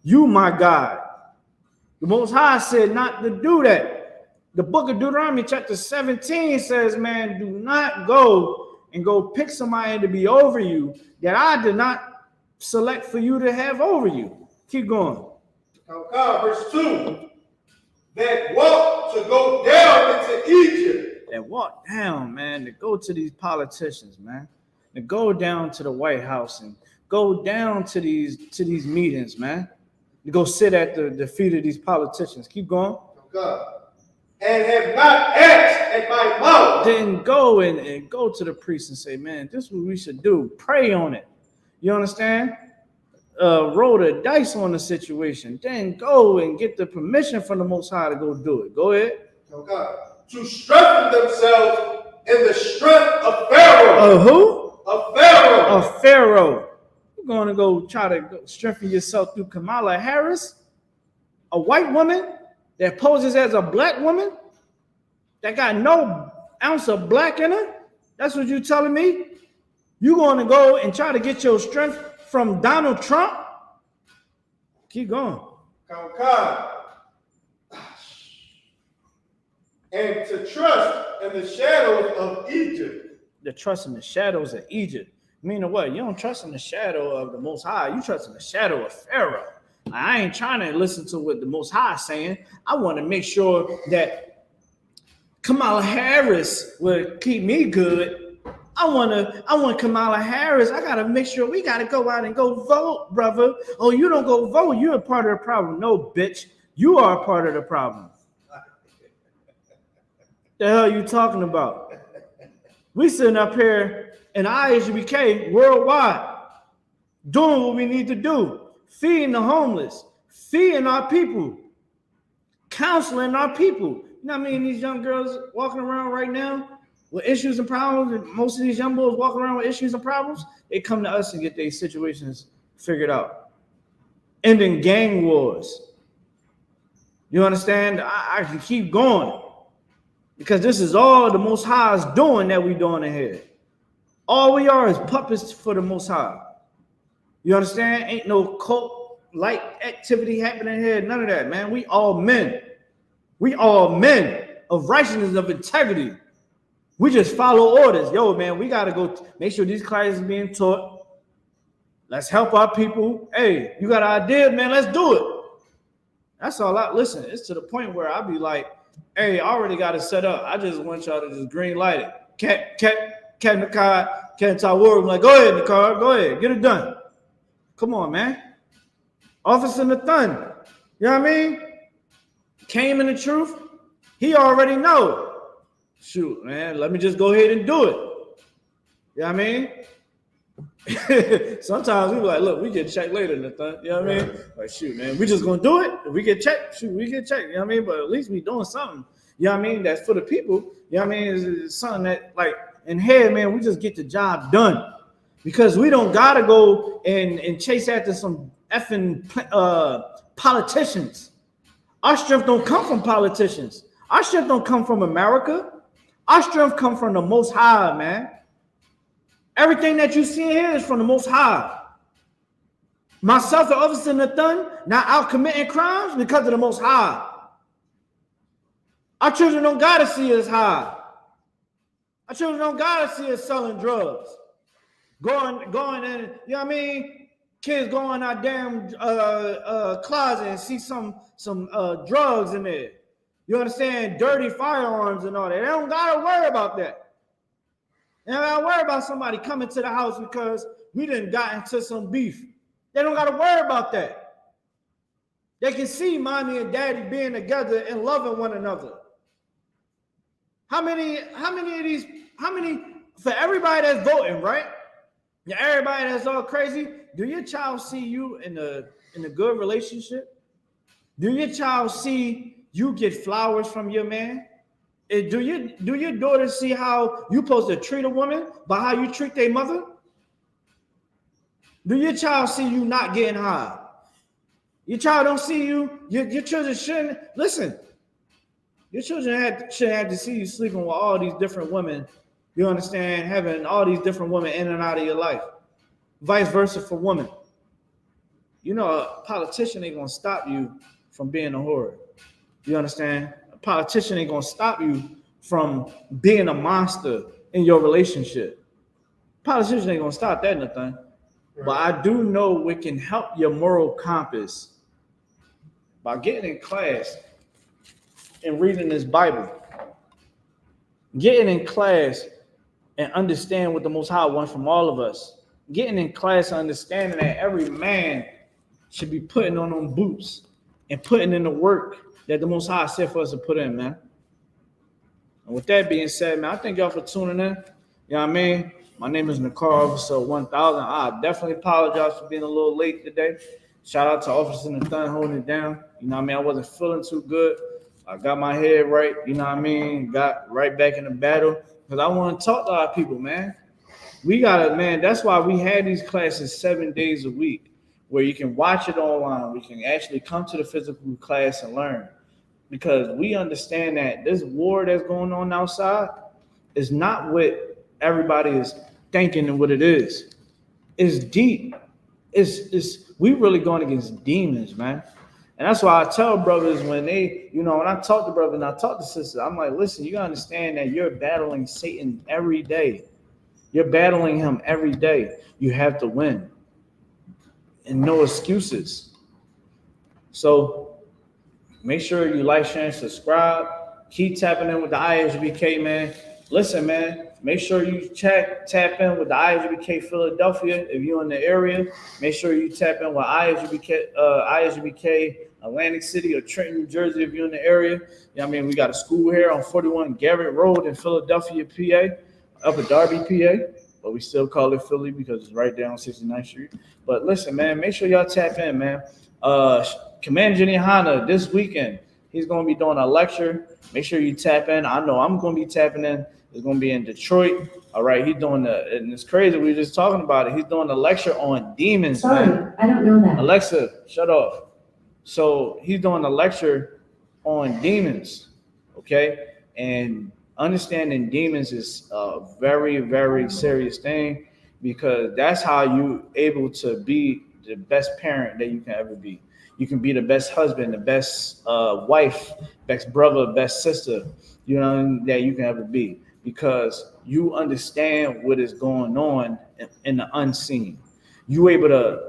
You, my God. The Most High said not to do that. The book of Deuteronomy chapter 17 says, man, do not go and go pick somebody to be over you that I did not select for you to have over you. Keep going. Verse 2. That walk to go down into Egypt. That walk down, man, to go to these politicians, man. To go down to the White House and go down to these meetings, man. To go sit at the feet of these politicians. Keep going. God. And have not asked at my mouth. Then go and go to the priest and say, man, this is what we should do. Pray on it. You understand? Roll the dice on the situation. Then go and get the permission from the Most High to go do it. Go ahead. God. To strengthen themselves in the strength of Pharaoh. Of who? Of Pharaoh. Of Pharaoh. You're going to go try to strengthen yourself through Kamala Harris, a white woman that poses as a black woman that got no ounce of black in her. That's what you're telling me? You're going to go and try to get your strength from Donald Trump? Keep going. And to trust in the shadows of Egypt. The trust in the shadows of Egypt. Meaning what? You don't trust in the shadow of the Most High. You trust in the shadow of Pharaoh. I ain't trying to listen to what the Most High is saying. I want to make sure that Kamala Harris will keep me good. I want Kamala Harris. I gotta make sure we gotta go out and go vote, brother. Oh, you don't go vote, you're a part of the problem. No, bitch. You are a part of the problem. The hell you talking about? We sitting up here in I.S.U.P.K. worldwide, doing what we need to do, feeding the homeless, feeding our people, counseling our people. You know what I mean? These young girls walking around right now with issues and problems, and most of these young boys walking around with issues and problems, they come to us and get their situations figured out. Ending gang wars. You understand? I can keep going because this is all the Most High is doing that we doing in here. All we are is puppets for the Most High. You understand? Ain't no cult-like activity happening here. None of that, man. We all men. We all men of righteousness, of integrity. We just follow orders. Yo, man, we got to go make sure these classes are being taught. Let's help our people. Hey, you got an idea, man? Let's do it. That's all I listen. It's to the point where I be like, hey, I already got it set up. I just want y'all to just green light it. Captain Nakai, Captain Tawar, I'm like, go ahead, Nakai, go ahead, get it done. Come on, man. Officer Nathan, you know what I mean? Came in the truth. He already know. Shoot, man, let me just go ahead and do it. You know what I mean? Sometimes we be like, look, we get checked later, Nathan. You know what I mean? Like, shoot, man, we just gonna do it. If we get checked, shoot, we get checked. You know what I mean? But at least we doing something. You know what I mean? That's for the people. You know what I mean? It's something that, like, in here, man, we just get the job done. Because we don't gotta go and chase after some effing politicians. Our strength don't come from politicians. Our strength don't come from America. Our strength comes from the Most High, man. Everything that you see here is from the Most High. Myself and Officer Nathan not out committing crimes because of the Most High. Our children don't gotta see us high. Our children don't gotta see us selling drugs. Going in, you know what I mean? Kids go in our damn closet and see some drugs in there. You understand? Dirty firearms and all that. They don't gotta worry about that. They don't gotta worry about somebody coming to the house because we done got into some beef. They don't gotta worry about that. They can see mommy and daddy being together and loving one another. How many for everybody that's voting, right? Yeah, everybody that's all crazy. Do your child see you in a good relationship? Do your child see you get flowers from your man? And do your daughter see how you supposed to treat a woman by how you treat their mother? Do your child see you not getting high? Your child don't see you. Your children shouldn't listen. Your children shouldn't have to see you sleeping with all these different women. You understand? Having all these different women in and out of your life. Vice versa for women. You know, a politician ain't gonna stop you from being a whore. You understand? A politician ain't gonna stop you from being a monster in your relationship. Politician ain't gonna stop that, nothing. Right. But I do know we can help your moral compass by getting in class and reading this Bible. Getting in class and understand what the Most High wants from all of us. Getting in class and understanding that every man should be putting on them boots and putting in the work that the Most High said for us to put in, man. And with that being said, man, I thank y'all for tuning in. You know what I mean? My name is Nakar, Officer 1000. I definitely apologize for being a little late today. Shout out to Officer Nathan holding it down. You know what I mean? I wasn't feeling too good. I got my head right, you know what I mean? Got right back in the battle because I want to talk to our people, man. We got to, man, that's why we had these classes 7 days a week where you can watch it online. We can actually come to the physical class and learn because we understand that this war that's going on outside is not what everybody is thinking and what it is. It's deep. We really going against demons, man. And that's why I tell brothers when they, you know, when I talk to brothers and I talk to sisters, I'm like, listen, you gotta understand that you're battling Satan every day. You're battling him every day. You have to win. And no excuses. So make sure you like, share, and subscribe. Keep tapping in with the I.S.U.P.K, man. Listen, man. Make sure you tap in with the I.S.U.P.K Philadelphia if you're in the area. Make sure you tap in with I.S.U.P.K Atlantic City or Trenton, New Jersey, if you're in the area. You know what I mean? We got a school here on 41 Garrett Road in Philadelphia, PA, Upper Darby, PA. But we still call it Philly because it's right down 69th Street. But listen, man, make sure y'all tap in, man. Commander GEN.YAHANNA this weekend, he's going to be doing a lecture. Make sure you tap in. I know I'm going to be tapping in. It's going to be in Detroit. All right, he's doing and it's crazy. We were just talking about it. He's doing a lecture on demons. Sorry, man. I don't know that. Alexa, shut off. So he's doing a lecture on demons, okay? And understanding demons is a very, very serious thing because that's how you able to be the best parent that you can ever be. You can be the best husband, the best wife, best brother, best sister, you know, that you can ever be because you understand what is going on in the unseen. You able to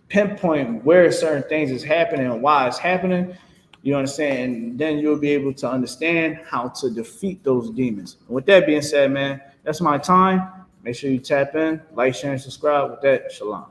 pinpoint where certain things is happening and why it's happening. You understand? And then you'll be able to understand how to defeat those demons. And with that being said, man, that's my time. Make sure you tap in, like, share, and subscribe. With that, shalom.